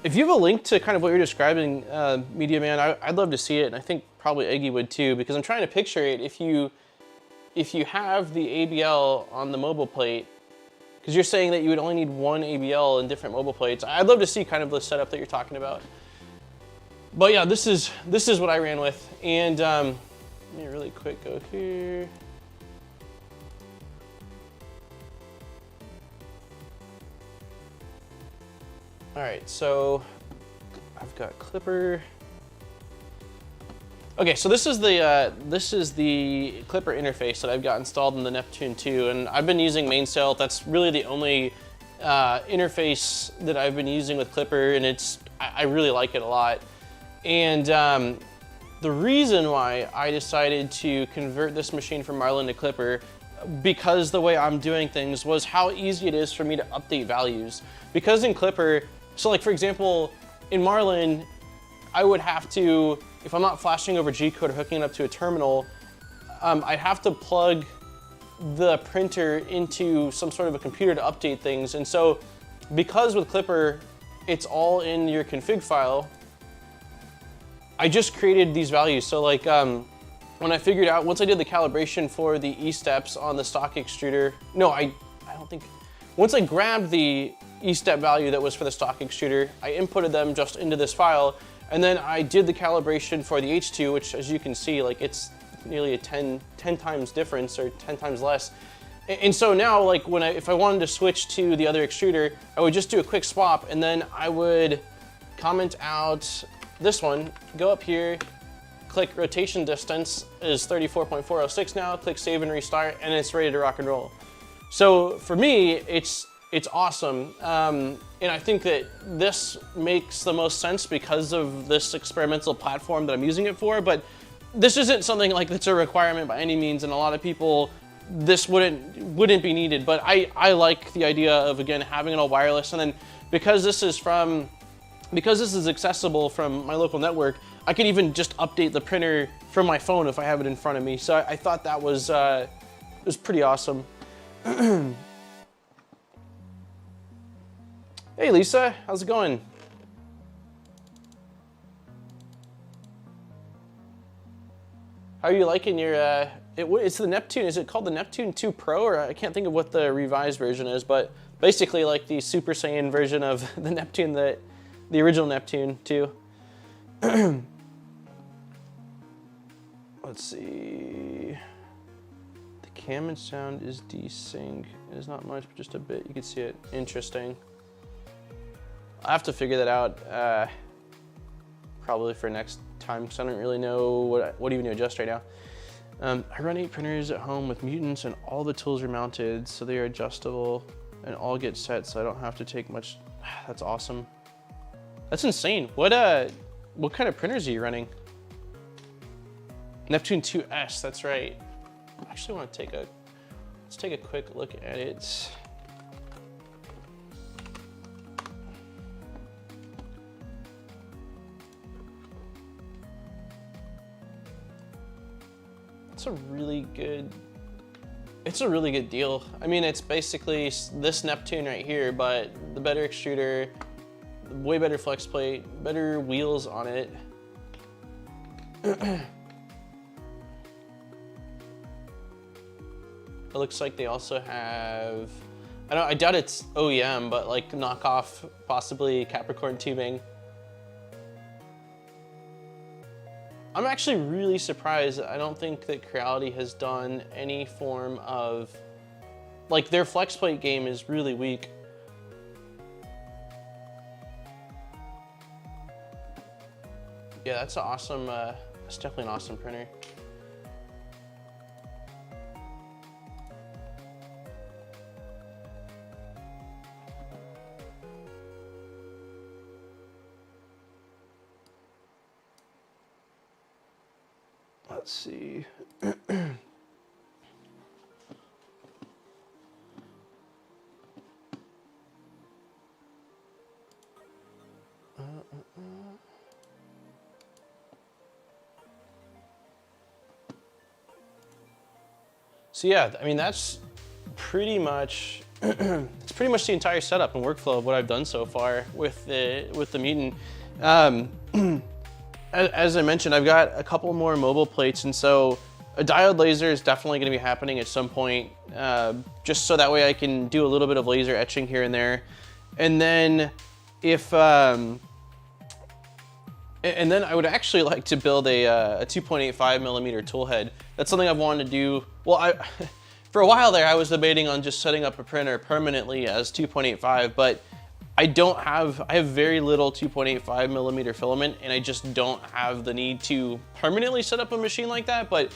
If you have a link to kind of what you're describing, Media Man, I'd love to see it, and I think probably Eggy would too, because I'm trying to picture it if you have the ABL on the mobile plate, because you're saying that you would only need one ABL in different mobile plates. I'd love to see kind of the setup that you're talking about. But yeah, this is what I ran with, and let me really quick go here. All right, so I've got Klipper. Okay, so this is the Klipper interface that I've got installed in the Neptune 2, and I've been using mainsail. That's really the only interface that I've been using with Klipper, and I really like it a lot. And the reason why I decided to convert this machine from Marlin to Klipper, because the way I'm doing things, was how easy it is for me to update values. Because in Klipper, so like for example, in Marlin, I would have to, if I'm not flashing over G-code or hooking it up to a terminal, I'd have to plug the printer into some sort of a computer to update things. And so because with Klipper, it's all in your config file, I just created these values. So like when I figured out, once I did the calibration for the E-steps on the stock extruder, no, I don't think, once I grabbed the E-step value that was for the stock extruder, I inputted them just into this file, and then I did the calibration for the H2, which as you can see, like it's nearly a 10 times difference or 10 times less. And so now, like if I wanted to switch to the other extruder, I would just do a quick swap, and then I would comment out this one, go up here, click rotation distance is 34.406 now, click save and restart, and it's ready to rock and roll. So for me, it's awesome. And I think that this makes the most sense because of this experimental platform that I'm using it for, but this isn't something like that's a requirement by any means, and a lot of people, this wouldn't be needed, but I like the idea of, again, having it all wireless, and then because this is accessible from my local network, I could even just update the printer from my phone if I have it in front of me. So I thought that was pretty awesome. Hey Lisa, how's it going? How are you liking your, it's the Neptune, is it called the Neptune 2 Pro, or I can't think of what the revised version is, but basically like the Super Saiyan version of the Neptune, the original Neptune 2. Let's see. The cam and sound is desync. It is not much, but just a bit. You can see it. Interesting. I'll have to figure that out probably for next time, because I don't really know what even to adjust right now. I run 8 printers at home with Mutants, and all the tools are mounted, so they are adjustable and all get set, so I don't have to take much. That's awesome. That's insane. What kind of printers are you running? Neptune 2S, that's right. I actually want to let's take a quick look at it. It's a really good deal. I mean, it's basically this Neptune right here, but the better extruder, way better flex plate, better wheels on it. It looks like they also have, I doubt it's OEM, but like knockoff, possibly Capricorn tubing. I'm actually really surprised. I don't think that Creality has done any form of, like, their flex plate game is really weak. Yeah, that's an awesome, that's definitely an awesome printer. Let's see. So yeah, I mean, that's pretty much it's pretty much the entire setup and workflow of what I've done so far with the Mutant. As I mentioned, I've got a couple more mobile plates, and so a diode laser is definitely going to be happening at some point, just so that way I can do a little bit of laser etching here and there. And then if and then I would actually like to build a 2.85 millimeter tool head. That's something I've wanted to do. Well, for a while there, I was debating on just setting up a printer permanently as 2.85, but I have very little 2.85 millimeter filament, and I just don't have the need to permanently set up a machine like that. But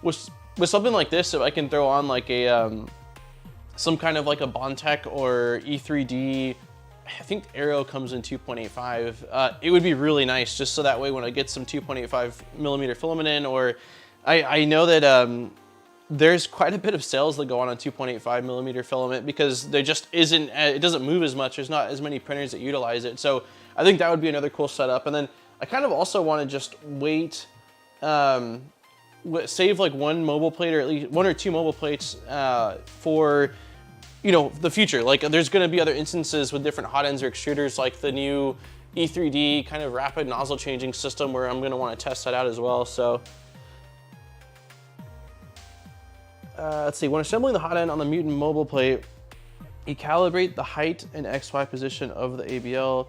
with something like this, if I can throw on like a some kind of like a Bondtech or E3D, I think Aero comes in 2.85. It would be really nice, just so that way when I get some 2.85 millimeter filament in, or I know that there's quite a bit of sales that go on 2.85 millimeter filament, because there just isn't, it doesn't move as much. There's not as many printers that utilize it. So I think that would be another cool setup. And then I kind of also want to just wait, save like one mobile plate, or at least 1 or 2 mobile plates for, you know, the future. Like, there's going to be other instances with different hot ends or extruders, like the new E3D kind of rapid nozzle changing system, where I'm going to want to test that out as well. So let's see, when assembling the hot end on the Mutant mobile plate, you calibrate the height and XY position of the ABL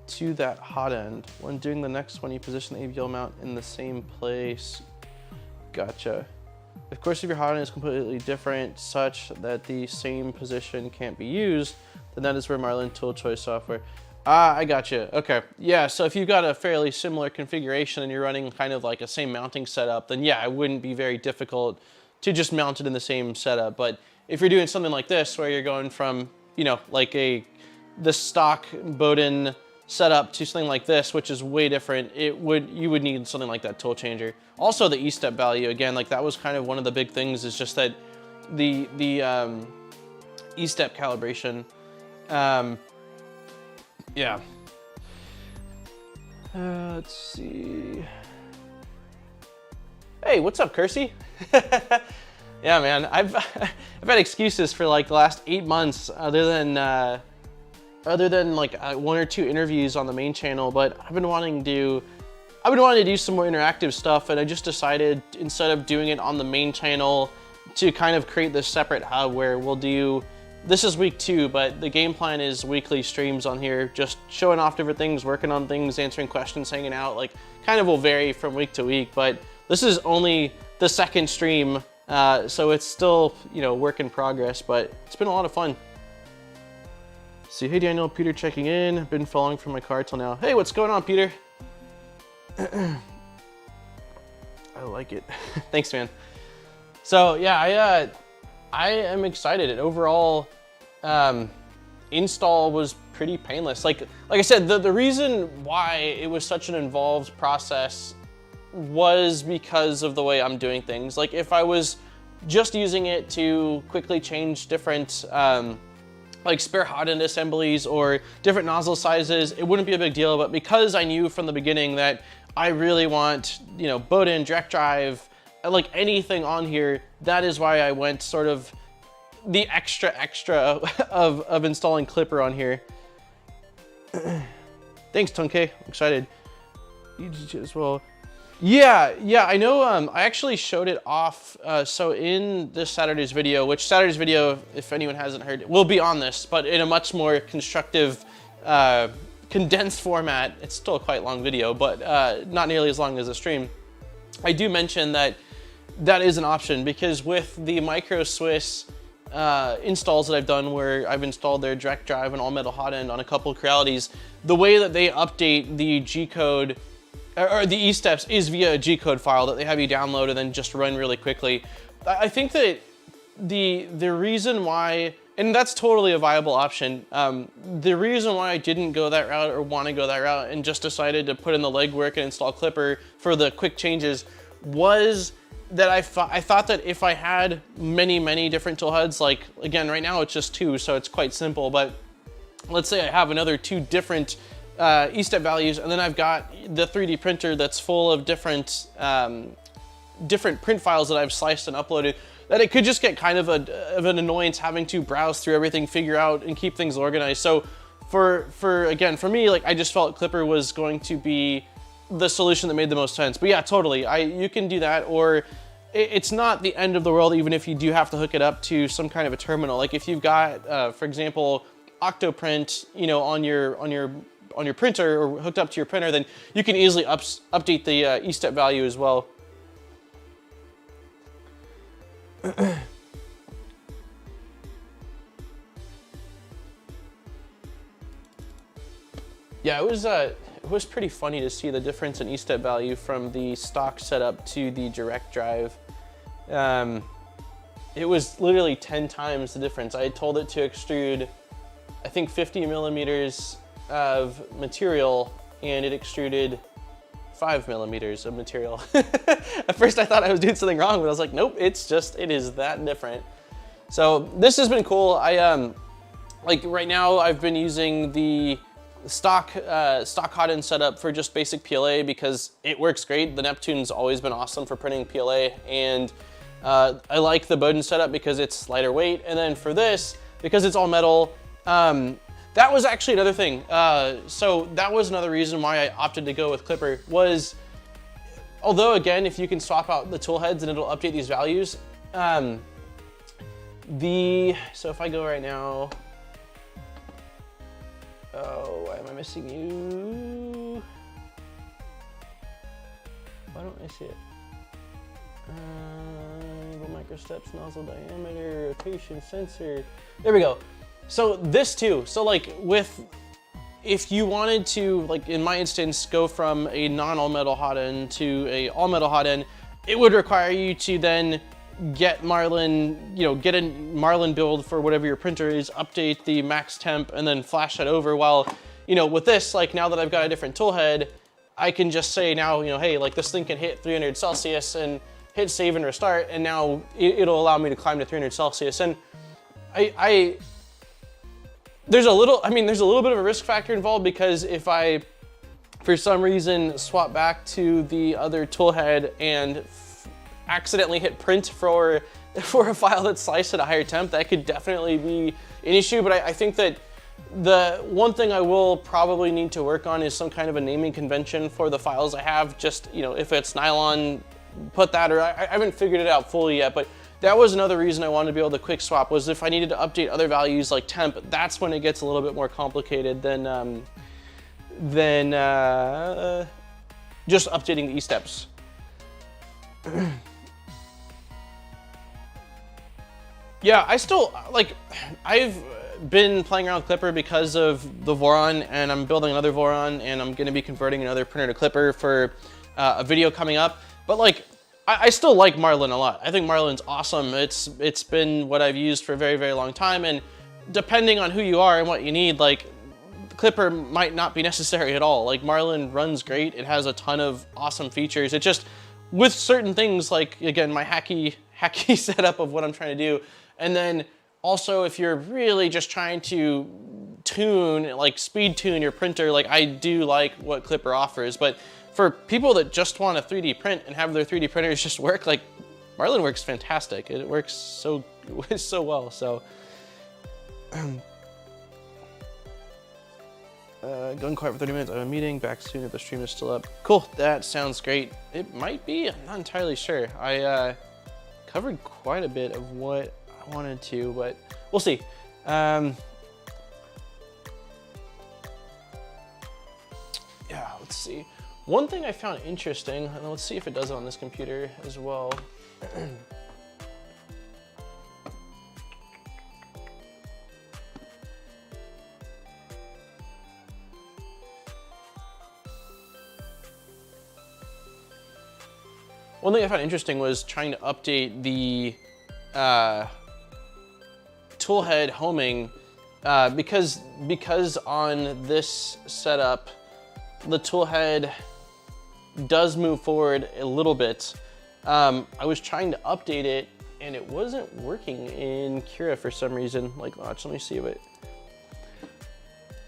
to that hot end. When doing the next one, you position the ABL mount in the same place. Gotcha. Of course, if your hot end is completely different, such that the same position can't be used, then that is where Marlin Tool Choice software. Ah, I gotcha. Okay. Yeah, so if you've got a fairly similar configuration and you're running kind of like a same mounting setup, then yeah, it wouldn't be very difficult to just mount it in the same setup. But if you're doing something like this, where you're going from, you know, like the stock Bowden setup to something like this, which is way different, you would need something like that tool changer. Also, the E-step value, again, like that was kind of one of the big things, is just that the E-step calibration. Yeah. Let's see. Hey, what's up, Kersey? Yeah, man, I've had excuses for like the last 8 months, other than like 1 or 2 interviews on the main channel. But I've been wanting to do some more interactive stuff, and I just decided, instead of doing it on the main channel, to kind of create this separate hub where we'll do. This is week 2, but the game plan is weekly streams on here, just showing off different things, working on things, answering questions, hanging out. Like, kind of will vary from week to week, but This is only the second stream, so it's still, you know, work in progress, but it's been a lot of fun. See, hey Daniel, Peter checking in. Been following from my car till now. Hey, what's going on, Peter? I like it. Thanks, man. So yeah, I am excited. And overall, install was pretty painless. Like I said, the reason why it was such an involved process was because of the way I'm doing things. Like if I was just using it to quickly change different like spare hot end assemblies or different nozzle sizes, it wouldn't be a big deal. But because I knew from the beginning that I really want, you know, Bowden, direct drive, like anything on here, that is why I went sort of the extra of installing Klipper on here. Thanks, Tunke. I'm excited. You as well. Yeah, I know. I actually showed it off. So in this Saturday's video, which Saturday's video, if anyone hasn't heard, will be on this, but in a much more constructive, condensed format. It's still a quite long video, but not nearly as long as a stream. I do mention that that is an option because with the Micro Swiss installs that I've done where I've installed their direct drive and all metal hot end on a couple of Crealities, the way that they update the G-code or the E-steps is via a G-code file that they have you download and then just run really quickly. I think that the reason why, and that's totally a viable option, the reason why I didn't go that route or want to go that route and just decided to put in the legwork and install Klipper for the quick changes was that I thought that if I had many different tool heads, like again, right now it's just 2, so it's quite simple, but let's say I have another 2 different E-step values, and then I've got the 3D printer that's full of different print files that I've sliced and uploaded, that it could just get kind of an annoyance having to browse through everything, figure out and keep things organized. So again, for me, like I just felt Klipper was going to be the solution that made the most sense. But yeah, totally, you can do that, or it's not the end of the world even if you do have to hook it up to some kind of a terminal. Like if you've got, for example, Octoprint, you know, on your printer or hooked up to your printer, then you can easily update the E-step value as well. Yeah, it was pretty funny to see the difference in E-step value from the stock setup to the direct drive. It was literally 10 times the difference. I had told it to extrude, I think 50 millimeters of material, and it extruded 5 millimeters of material. At first I thought I was doing something wrong, but I was like, nope, it is that different. So this has been cool. Like right now I've been using the stock hot end setup for just basic PLA because it works great. The Neptune's always been awesome for printing PLA, and I like the Bowden setup because it's lighter weight, and then for this, because it's all metal, that was actually another thing. So that was another reason why I opted to go with Klipper was, although again, if you can swap out the tool heads and it'll update these values, so if I go right now, oh, why am I missing you? Why don't I see it? Microsteps, nozzle diameter, rotation, sensor. There we go. So this too, so like if you wanted to, like in my instance, go from a non-all metal hot end to a all metal hot end, it would require you to then get Marlin, you know, get a Marlin build for whatever your printer is, update the max temp, and then flash that over. While, you know, with this, like now that I've got a different tool head, I can just say now, you know, hey, like this thing can hit 300 Celsius and hit save and restart, and now it'll allow me to climb to 300 Celsius. And there's a little bit of a risk factor involved because if I, for some reason, swap back to the other tool head and accidentally hit print for a file that's sliced at a higher temp, that could definitely be an issue. But I think that the one thing I will probably need to work on is some kind of a naming convention for the files I have. Just, you know, if it's nylon, put that, or I haven't figured it out fully yet, but that was another reason I wanted to be able to quick swap, was if I needed to update other values like temp, that's when it gets a little bit more complicated than just updating the E-steps. Yeah, I still, like, I've been playing around with Klipper because of the Voron, and I'm building another Voron, and I'm gonna be converting another printer to Klipper for a video coming up. But like, I still like Marlin a lot. I think Marlin's awesome. It's been what I've used for a very, very long time, and depending on who you are and what you need, like, Klipper might not be necessary at all. Like, Marlin runs great. It has a ton of awesome features. It just, with certain things, like, again, my hacky setup of what I'm trying to do, and then also if you're really just trying to tune, like speed tune your printer, like I do like what Klipper offers, but for people that just want to 3D print and have their 3D printers just work, like Marlin works fantastic. It works so well, so. Going quiet for 30 minutes, I have a meeting, back soon if the stream is still up. Cool, that sounds great. It might be, I'm not entirely sure. I covered quite a bit of what I wanted to, but we'll see. Yeah, let's see. One thing I found interesting, and let's see if it does it on this computer as well. One thing I found interesting was trying to update the toolhead homing because on this setup, the toolhead does move forward a little bit. I was trying to update it and it wasn't working in Cura for some reason. Like, watch, let me see if it.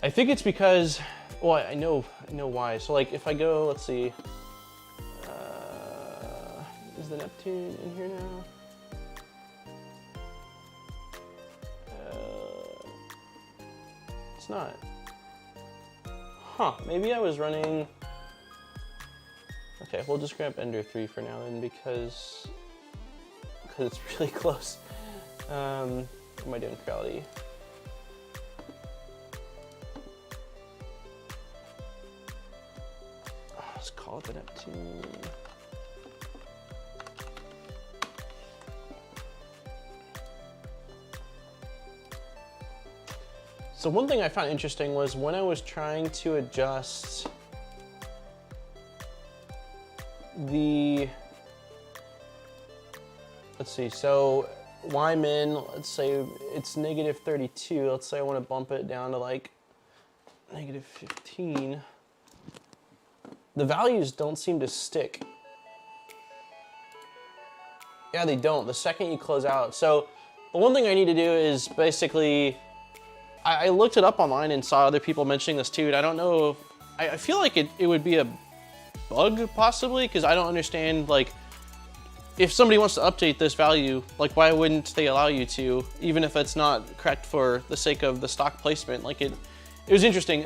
I think it's because, well, I know why. So like if I go, let's see. Is the Neptune in here now? It's not. Huh, maybe I was running. Okay, we'll just grab Ender 3 for now then because it's really close. What am I doing, Creality? Oh, let's call it the Neptune. So one thing I found interesting was when I was trying to adjust the, let's see, so Wham in, let's say it's -32. Let's say I want to bump it down to like -15. The values don't seem to stick. Yeah, they don't. The second you close out. So the one thing I need to do is basically, I looked it up online and saw other people mentioning this too, and I don't know if, I feel like it would be a bug possibly, because I don't understand, like, if somebody wants to update this value, like why wouldn't they allow you to, even if it's not correct for the sake of the stock placement? Like it was interesting.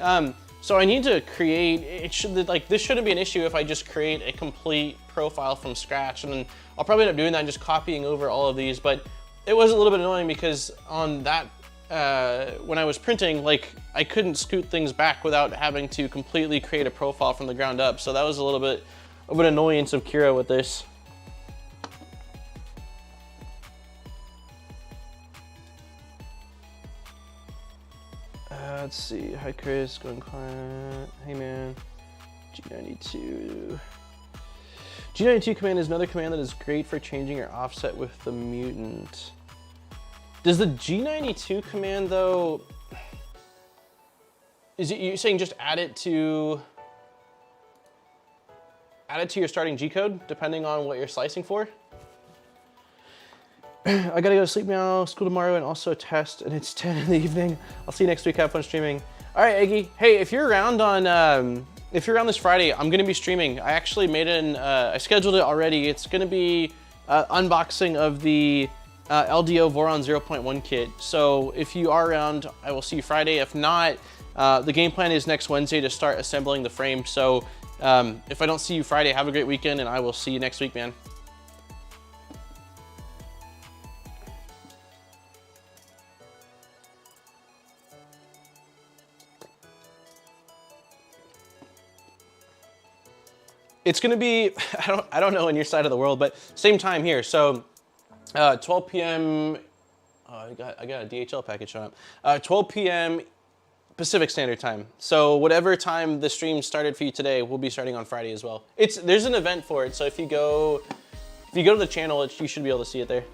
So I need to create, this shouldn't be an issue if I just create a complete profile from scratch, and then I'll probably end up doing that and just copying over all of these, but it was a little bit annoying because on that, when I was printing, like I couldn't scoot things back without having to completely create a profile from the ground up. So that was a little bit of an annoyance of Cura with this. Let's see, hi Chris, going quiet. Hey man, G92. G92 command is another command that is great for changing your offset with the Mutant. Does the G92 command though, is it, you're saying just add it to your starting G code, depending on what you're slicing for? I gotta go to sleep now, school tomorrow, and also a test, and it's 10 in the evening. I'll see you next week, have fun streaming. All right, Eggy. Hey, if you're around on, if you're around this Friday, I'm gonna be streaming. I actually made I scheduled it already. It's gonna be unboxing of the LDO Voron 0.1 kit. So if you are around, I will see you Friday. If not, the game plan is next Wednesday to start assembling the frame. So if I don't see you Friday, have a great weekend, and I will see you next week, man. It's gonna be, I don't know on your side of the world, but same time here. So 12 p.m. I got a DHL package showing up. 12 p.m. Pacific Standard Time. So whatever time the stream started for you today, we'll be starting on Friday as well. There's an event for it, so if you go to the channel, you should be able to see it there.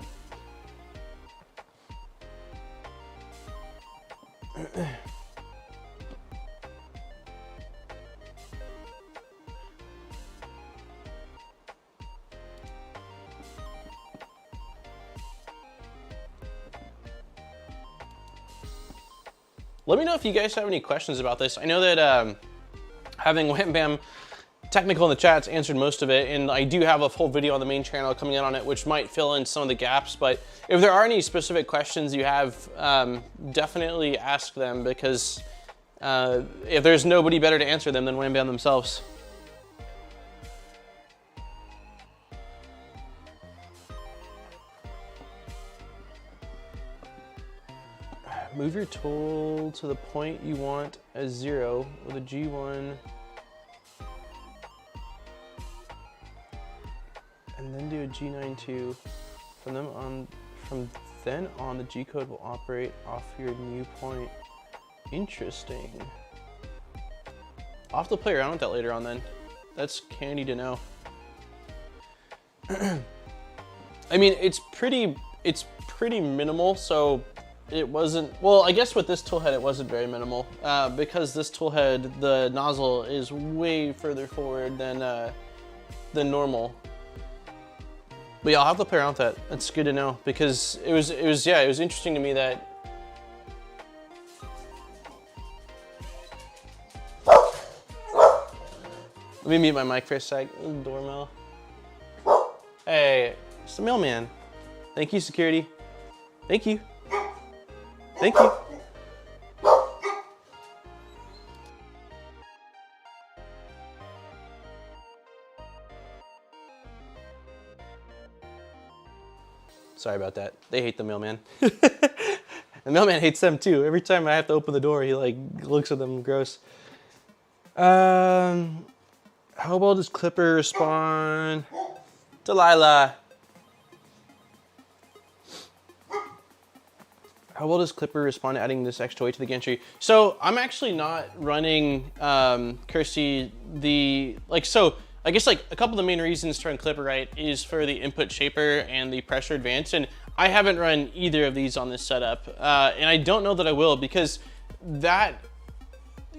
Let me know if you guys have any questions about this. I know that having WhamBam Technical in the chat's answered most of it, and I do have a full video on the main channel coming out on it, which might fill in some of the gaps. But if there are any specific questions you have, definitely ask them, because if there's nobody better to answer them than WhamBam themselves. Move your tool to the point you want as 0 with a G1, and then do a G9-2. From then on, the G code will operate off your new point. Interesting. I'll have to play around with that later on then. That's handy to know. I mean, it's pretty minimal, so it wasn't, well, I guess with this tool head, it wasn't very minimal, because this tool head, the nozzle is way further forward than normal. But yeah, I'll have to play around with that. That's good to know, because it was interesting to me that let me mute my mic for a sec. Doorbell. Hey, it's the mailman. Thank you, security. Thank you. Thank you. Sorry about that. They hate the mailman. The mailman hates them too. Every time I have to open the door, he like looks at them gross. How well does Klipper respond? Delilah. How well does Klipper respond to adding this extra weight to the gantry? So I'm actually not running Kirsty so I guess like a couple of the main reasons to run Klipper right is for the input shaper and the pressure advance, and I haven't run either of these on this setup, and I don't know that I will, because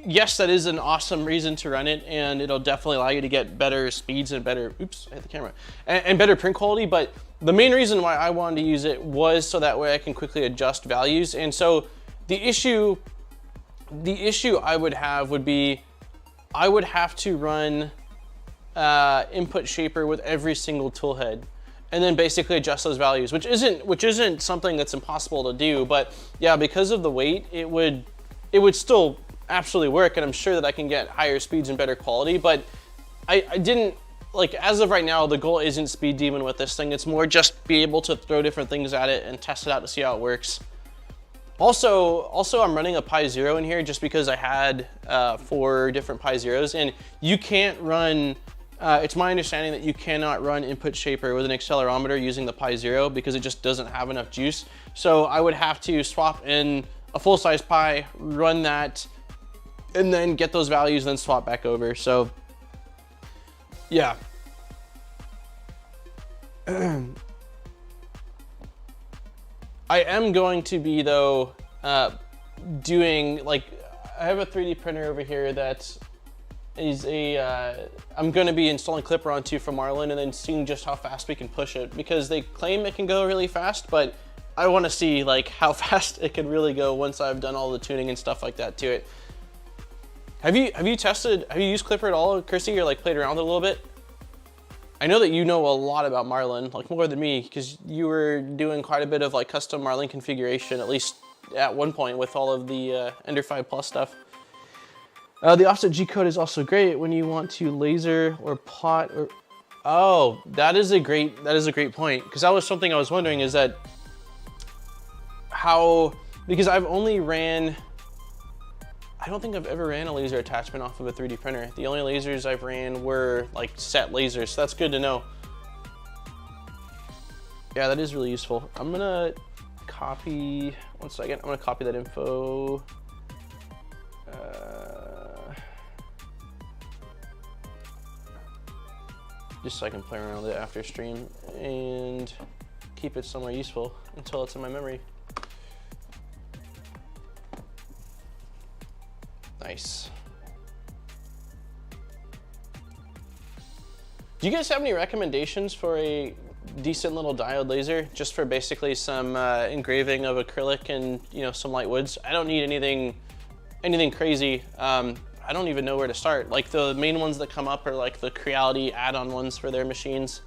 yes, that is an awesome reason to run it, and it'll definitely allow you to get better speeds and better, oops, I hit the camera, and better print quality. But the main reason why I wanted to use it was so that way I can quickly adjust values. And so the issue I would have would be, I would have to run input shaper with every single tool head, and then basically adjust those values, which isn't something that's impossible to do. But yeah, because of the weight, it would still absolutely work, and I'm sure that I can get higher speeds and better quality. But I didn't, like, as of right now, the goal isn't speed demon with this thing. It's more just be able to throw different things at it and test it out to see how it works. Also I'm running a Pi Zero in here just because I had 4 different Pi Zeros, and you can't run, it's my understanding that you cannot run input shaper with an accelerometer using the Pi Zero because it just doesn't have enough juice. So I would have to swap in a full-size Pi, run that, and then get those values, then swap back over. So yeah. I am going to be, though, doing, like, I have a 3D printer over here that is I'm going to be installing Klipper onto from Marlin, and then seeing just how fast we can push it, because they claim it can go really fast, but I want to see like how fast it can really go once I've done all the tuning and stuff like that to it. Have you used Klipper at all, Kirsty, or like played around with it a little bit? I know that you know a lot about Marlin, like more than me, because you were doing quite a bit of like custom Marlin configuration, at least at one point with all of the Ender 5 Plus stuff. The offset G code is also great when you want to laser or plot or, oh, that is a great point, because that was something I was wondering, is that how, because I've only ran I don't think I've ever ran a laser attachment off of a 3D printer. The only lasers I've ran were like set lasers, so that's good to know. Yeah, that is really useful. I'm gonna copy, one second, I'm gonna copy that info. Just so I can play around with it after stream and keep it somewhere useful until it's in my memory. Nice. Do you guys have any recommendations for a decent little diode laser, just for basically some engraving of acrylic and, you know, some light woods? I don't need anything crazy. I don't even know where to start. Like, the main ones that come up are like the Creality add-on ones for their machines.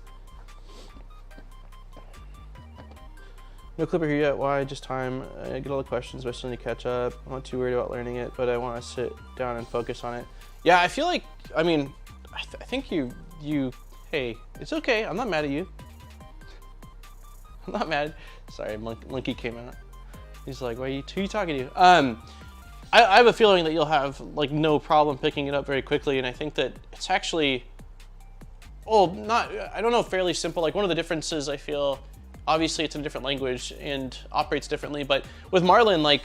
No Klipper here yet. Why? Just time. I get all the questions, but I still need to catch up. I'm not too worried about learning it, but I want to sit down and focus on it. Yeah, I feel like, I mean, I think you, hey, it's okay. I'm not mad at you. I'm not mad. Sorry, Monkey came out. He's like, who are you talking to? I have a feeling that you'll have like no problem picking it up very quickly, and I think that it's actually, well, I don't know, fairly simple. Like, one of the differences I feel, obviously it's in a different language and operates differently, but with Marlin, like,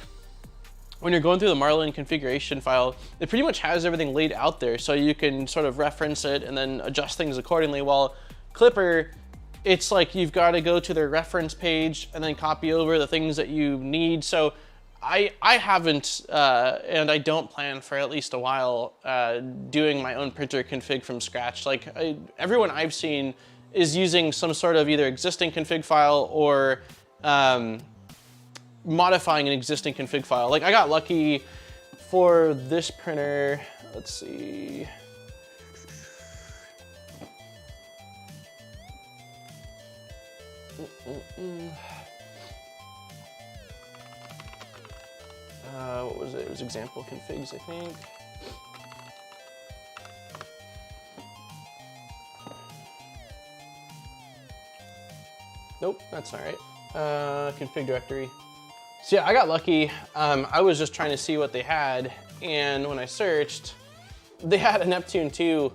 when you're going through the Marlin configuration file, it pretty much has everything laid out there, so you can sort of reference it and then adjust things accordingly. While Klipper, it's like you've got to go to their reference page and then copy over the things that you need. So I haven't, and I don't plan for at least a while, doing my own printer config from scratch. Like, everyone I've seen is using some sort of either existing config file or modifying an existing config file. Like, I got lucky for this printer. Let's see. What was it? It was example configs, I think. Nope, that's all right. Config directory. So yeah, I got lucky. I was just trying to see what they had, and when I searched, they had a Neptune 2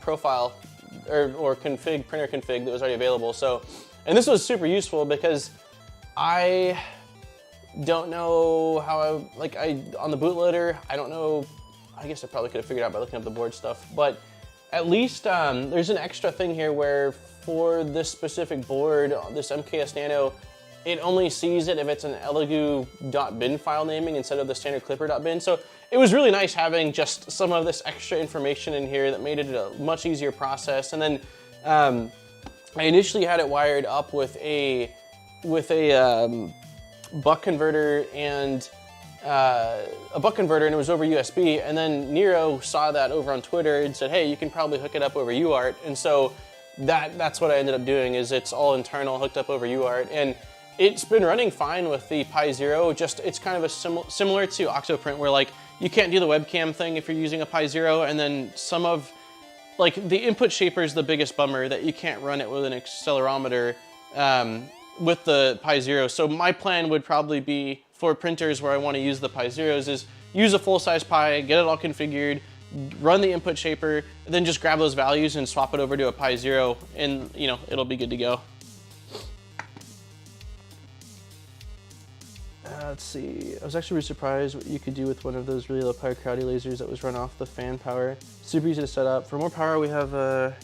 profile or config, printer config that was already available. So, and this was super useful because I don't know how on the bootloader, I don't know, I guess I probably could have figured out by looking up the board stuff, but at least there's an extra thing here where for this specific board, this MKS Nano, it only sees it if it's an elegoo.bin file naming instead of the standard klipper.bin. So it was really nice having just some of this extra information in here that made it a much easier process. And then I initially had it wired up with a buck converter and it was over USB, and then Nero saw that over on Twitter and said, hey, you can probably hook it up over UART. And so that's what I ended up doing, is it's all internal, hooked up over UART, and it's been running fine with the Pi Zero. Just, it's kind of a similar to Octoprint, where like you can't do the webcam thing if you're using a Pi Zero, and then some of, like, the input shaper is the biggest bummer, that you can't run it with an accelerometer with the Pi Zero. So my plan would probably be, for printers where I want to use the Pi Zeros, is use a full-size Pi, get it all configured, run the input shaper, and then just grab those values and swap it over to a Pi Zero, and, you know, it'll be good to go. Let's see, I was actually really surprised what you could do with one of those really low power Creality lasers that was run off the fan power. Super easy to set up. For more power, we have a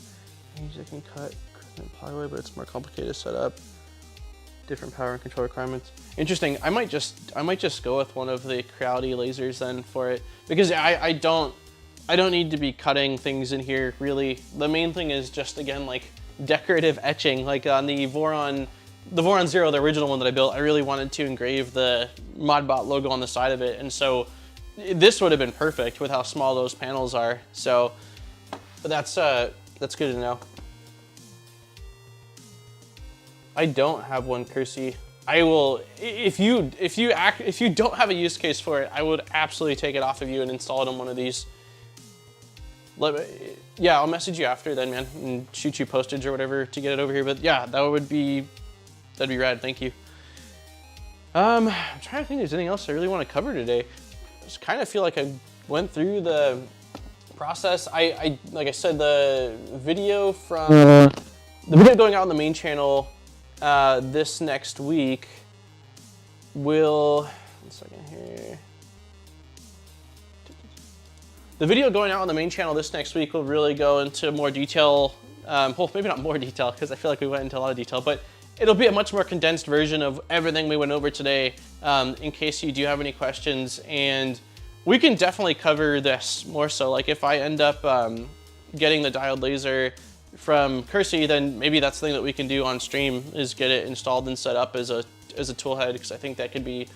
I can cut and plywood, but it's more complicated to set up. Different power and control requirements. Interesting. I might just go with one of the Creality lasers then for it, because I don't need to be cutting things in here really. The main thing is just, again, like decorative etching. Like on the Voron Zero, the original one that I built, I really wanted to engrave the Modbot logo on the side of it, and so this would have been perfect with how small those panels are. So that's good to know. I don't have one, Kersey. I will, if you don't have a use case for it, I would absolutely take it off of you and install it on one of these. Yeah, I'll message you after then, man, and shoot you postage or whatever to get it over here. But yeah, that'd be rad. Thank you. I'm trying to think if there's anything else I really want to cover today. just kind of feel like I went through the process. I like I said, the video going out on the main channel this next week will, 1 second here. The video going out on the main channel this next week will really go into more detail. Well, maybe not more detail, because I feel like we went into a lot of detail, but it'll be a much more condensed version of everything we went over today, in case you do have any questions. And we can definitely cover this more so. Like if I end up getting the diode laser from Kersey, then maybe that's something that we can do on stream, is get it installed and set up as a tool head, because I think that could be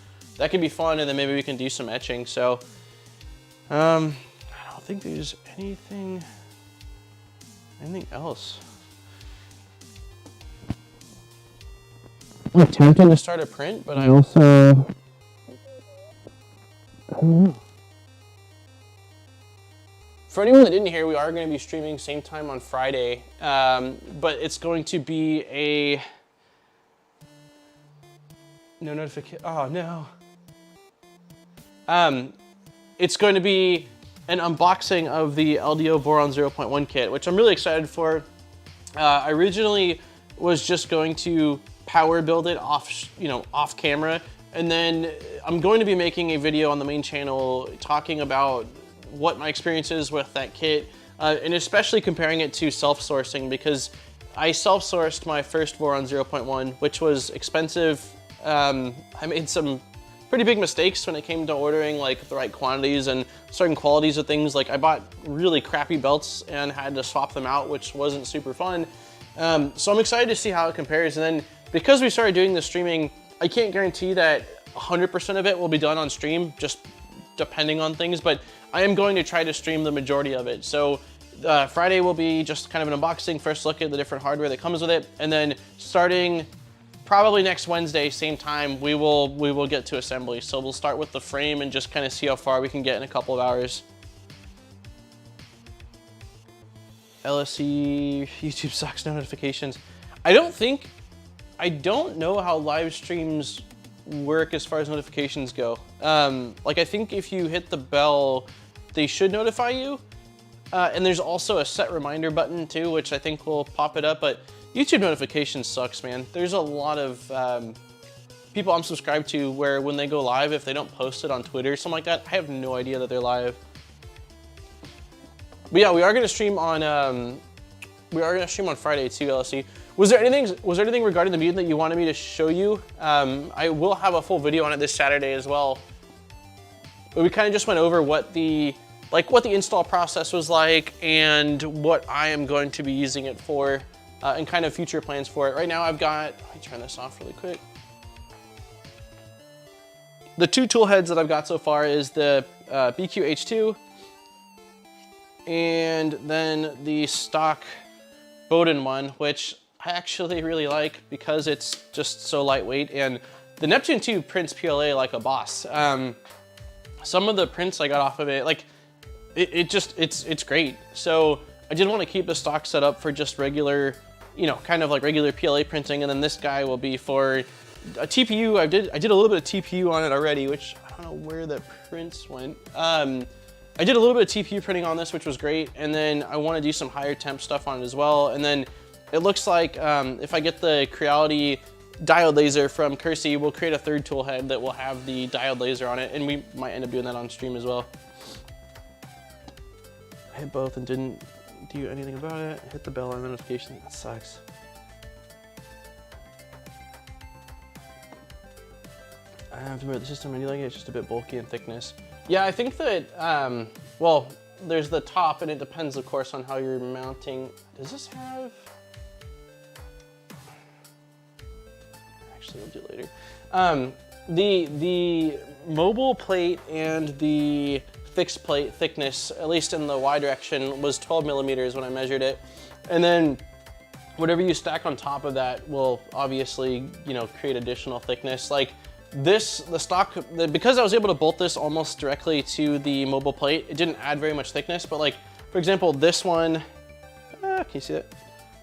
fun, and then maybe we can do some etching. So I don't think there's anything else. I'm tempted to start a print, but I don't know. For anyone that didn't hear, we are going to be streaming same time on Friday, but it's going to be a no notification. Oh no. It's going to be an unboxing of the LDO Voron 0.1 kit, which I'm really excited for. I originally was just going to power build it off camera, and then I'm going to be making a video on the main channel talking about what my experience is with that kit, and especially comparing it to self-sourcing, because I self-sourced my first Voron 0.1, which was expensive. I made some pretty big mistakes when it came to ordering like the right quantities and certain qualities of things. Like I bought really crappy belts and had to swap them out, which wasn't super fun. So I'm excited to see how it compares. And then because we started doing the streaming, I can't guarantee that 100% of it will be done on stream, just depending on things, but I am going to try to stream the majority of it. So Friday will be just kind of an unboxing, first look at the different hardware that comes with it, and then starting probably next Wednesday, same time, we will get to assembly. So we'll start with the frame and just kind of see how far we can get in a couple of hours. LSE, YouTube sucks, no notifications. I don't know how live streams work as far as notifications go. Like I think if you hit the bell, they should notify you. And there's also a set reminder button too, which I think will pop it up, but YouTube notifications sucks, man. There's a lot of people I'm subscribed to where when they go live, if they don't post it on Twitter or something like that, I have no idea that they're live. But yeah, we are gonna stream on Friday too, LSE. Was there anything regarding the Mutant that you wanted me to show you? I will have a full video on it this Saturday as well. But we kind of just went over what the install process was like and what I am going to be using it for, and kind of future plans for it. Right now I've got, let me turn this off really quick. The two tool heads that I've got so far is the BQ-H2 and then the stock Bowden one, which I actually really like because it's just so lightweight, and the Neptune 2 prints PLA like a boss. Some of the prints I got off of it, like it's great. So I did want to keep the stock set up for just regular, kind of like regular PLA printing, and then this guy will be for a TPU. I did a little bit of TPU on it already, which I don't know where the prints went. I did a little bit of TPU printing on this, which was great, and then I want to do some higher temp stuff on it as well. And then it looks like if I get the Creality diode laser from Kersey, we'll create a third tool head that will have the diode laser on it, and we might end up doing that on stream as well. I hit both and didn't do anything about it. I hit the bell on notification. That sucks. I'm familiar with the system. I do like it. It's just a bit bulky in thickness. Yeah, I think that, well, there's the top, and it depends, of course, on how you're mounting. Does this have... Actually, we'll do it later. The mobile plate and the fixed plate thickness, at least in the Y direction, was 12 millimeters when I measured it. And then whatever you stack on top of that will obviously, create additional thickness. Like this, because I was able to bolt this almost directly to the mobile plate, it didn't add very much thickness, but like, for example, this one, can you see it?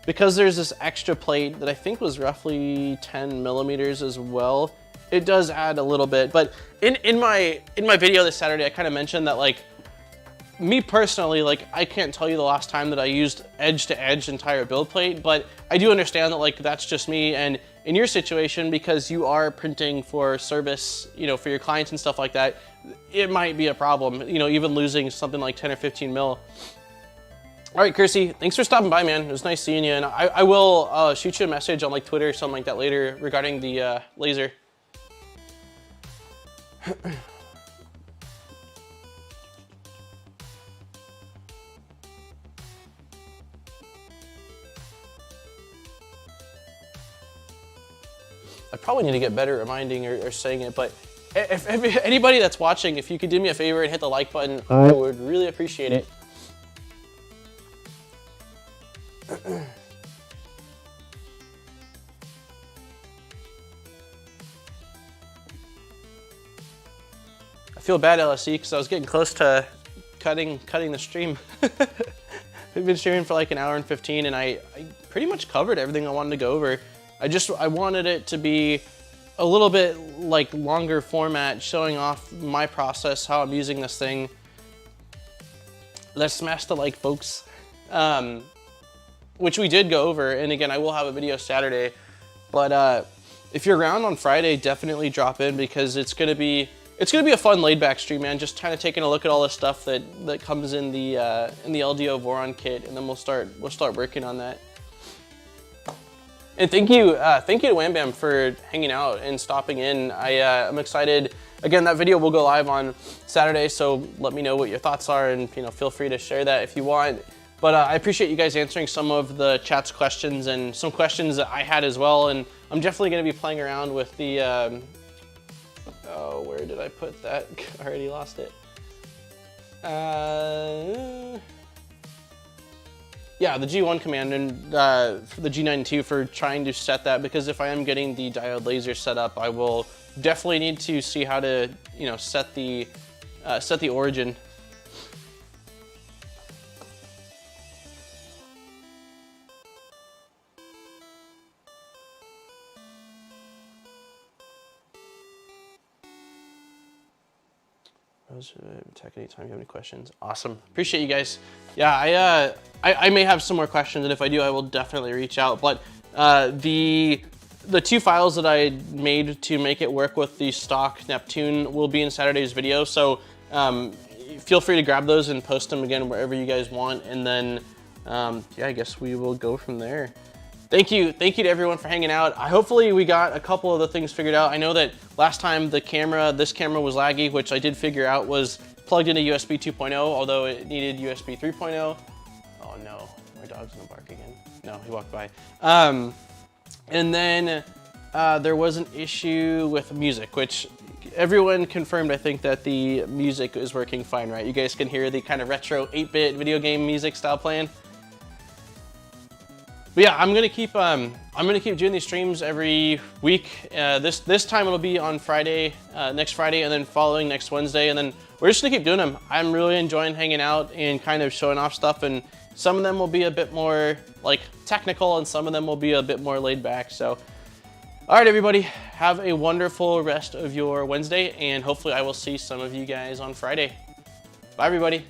Because there's this extra plate that I think was roughly 10 millimeters as well, it does add a little bit. But in my video this Saturday, I kind of mentioned that, like, me personally, like, I can't tell you the last time that I used edge to edge entire build plate, but I do understand that, like, that's just me. And in your situation, because you are printing for service, you know, for your clients and stuff like that, it might be a problem, you know, even losing something like 10 or 15 mil. All right, Kirsty, thanks for stopping by, man. It was nice seeing you. And I will shoot you a message on, like, Twitter or something like that later regarding the laser. I probably need to get better at reminding or saying it, but if anybody that's watching, if you could do me a favor and hit the like button, I would really appreciate it. I feel bad, LSE, because I was getting close to cutting the stream. We've been streaming for like an hour and 15, and I pretty much covered everything I wanted to go over. I wanted it to be a little bit like longer format, showing off my process, how I'm using this thing. Let's smash the like, folks. Which we did go over, and again, I will have a video Saturday, but if you're around on Friday, definitely drop in, because it's gonna be a fun laid back stream, man. Just kind of taking a look at all the stuff that comes in the LDO Voron kit, and then we'll start working on that. And thank you to WhamBam for hanging out and stopping in. I'm excited. Again, that video will go live on Saturday, so let me know what your thoughts are, and, you know, feel free to share that if you want. But I appreciate you guys answering some of the chat's questions and some questions that I had as well. And I'm definitely going to be playing around with the, oh, where did I put that? I already lost it. Yeah, the G1 command, and for the G92 for trying to set that, because if I am getting the diode laser set up, I will definitely need to see how to, you know, set the origin. Tech anytime you have any questions. Awesome, appreciate you guys. Yeah, I may have some more questions, and if I do, I will definitely reach out. But the two files that I made to make it work with the stock Neptune will be in Saturday's video. So feel free to grab those and post them again wherever you guys want, and then yeah, I guess we will go from there. Thank you to everyone for hanging out. Hopefully we got a couple of the things figured out. I know that last time this camera was laggy, which I did figure out was plugged into USB 2.0, although it needed USB 3.0. Oh no, my dog's gonna bark again. No, he walked by. And then there was an issue with music, which everyone confirmed, I think, that the music is working fine, right? You guys can hear the kind of retro 8-bit video game music style playing. But yeah, I'm gonna keep doing these streams every week. This time it'll be on Friday, next Friday, and then following next Wednesday, and then we're just gonna keep doing them. I'm really enjoying hanging out and kind of showing off stuff, and some of them will be a bit more like technical, and some of them will be a bit more laid back. So, all right, everybody, have a wonderful rest of your Wednesday, and hopefully I will see some of you guys on Friday. Bye, everybody.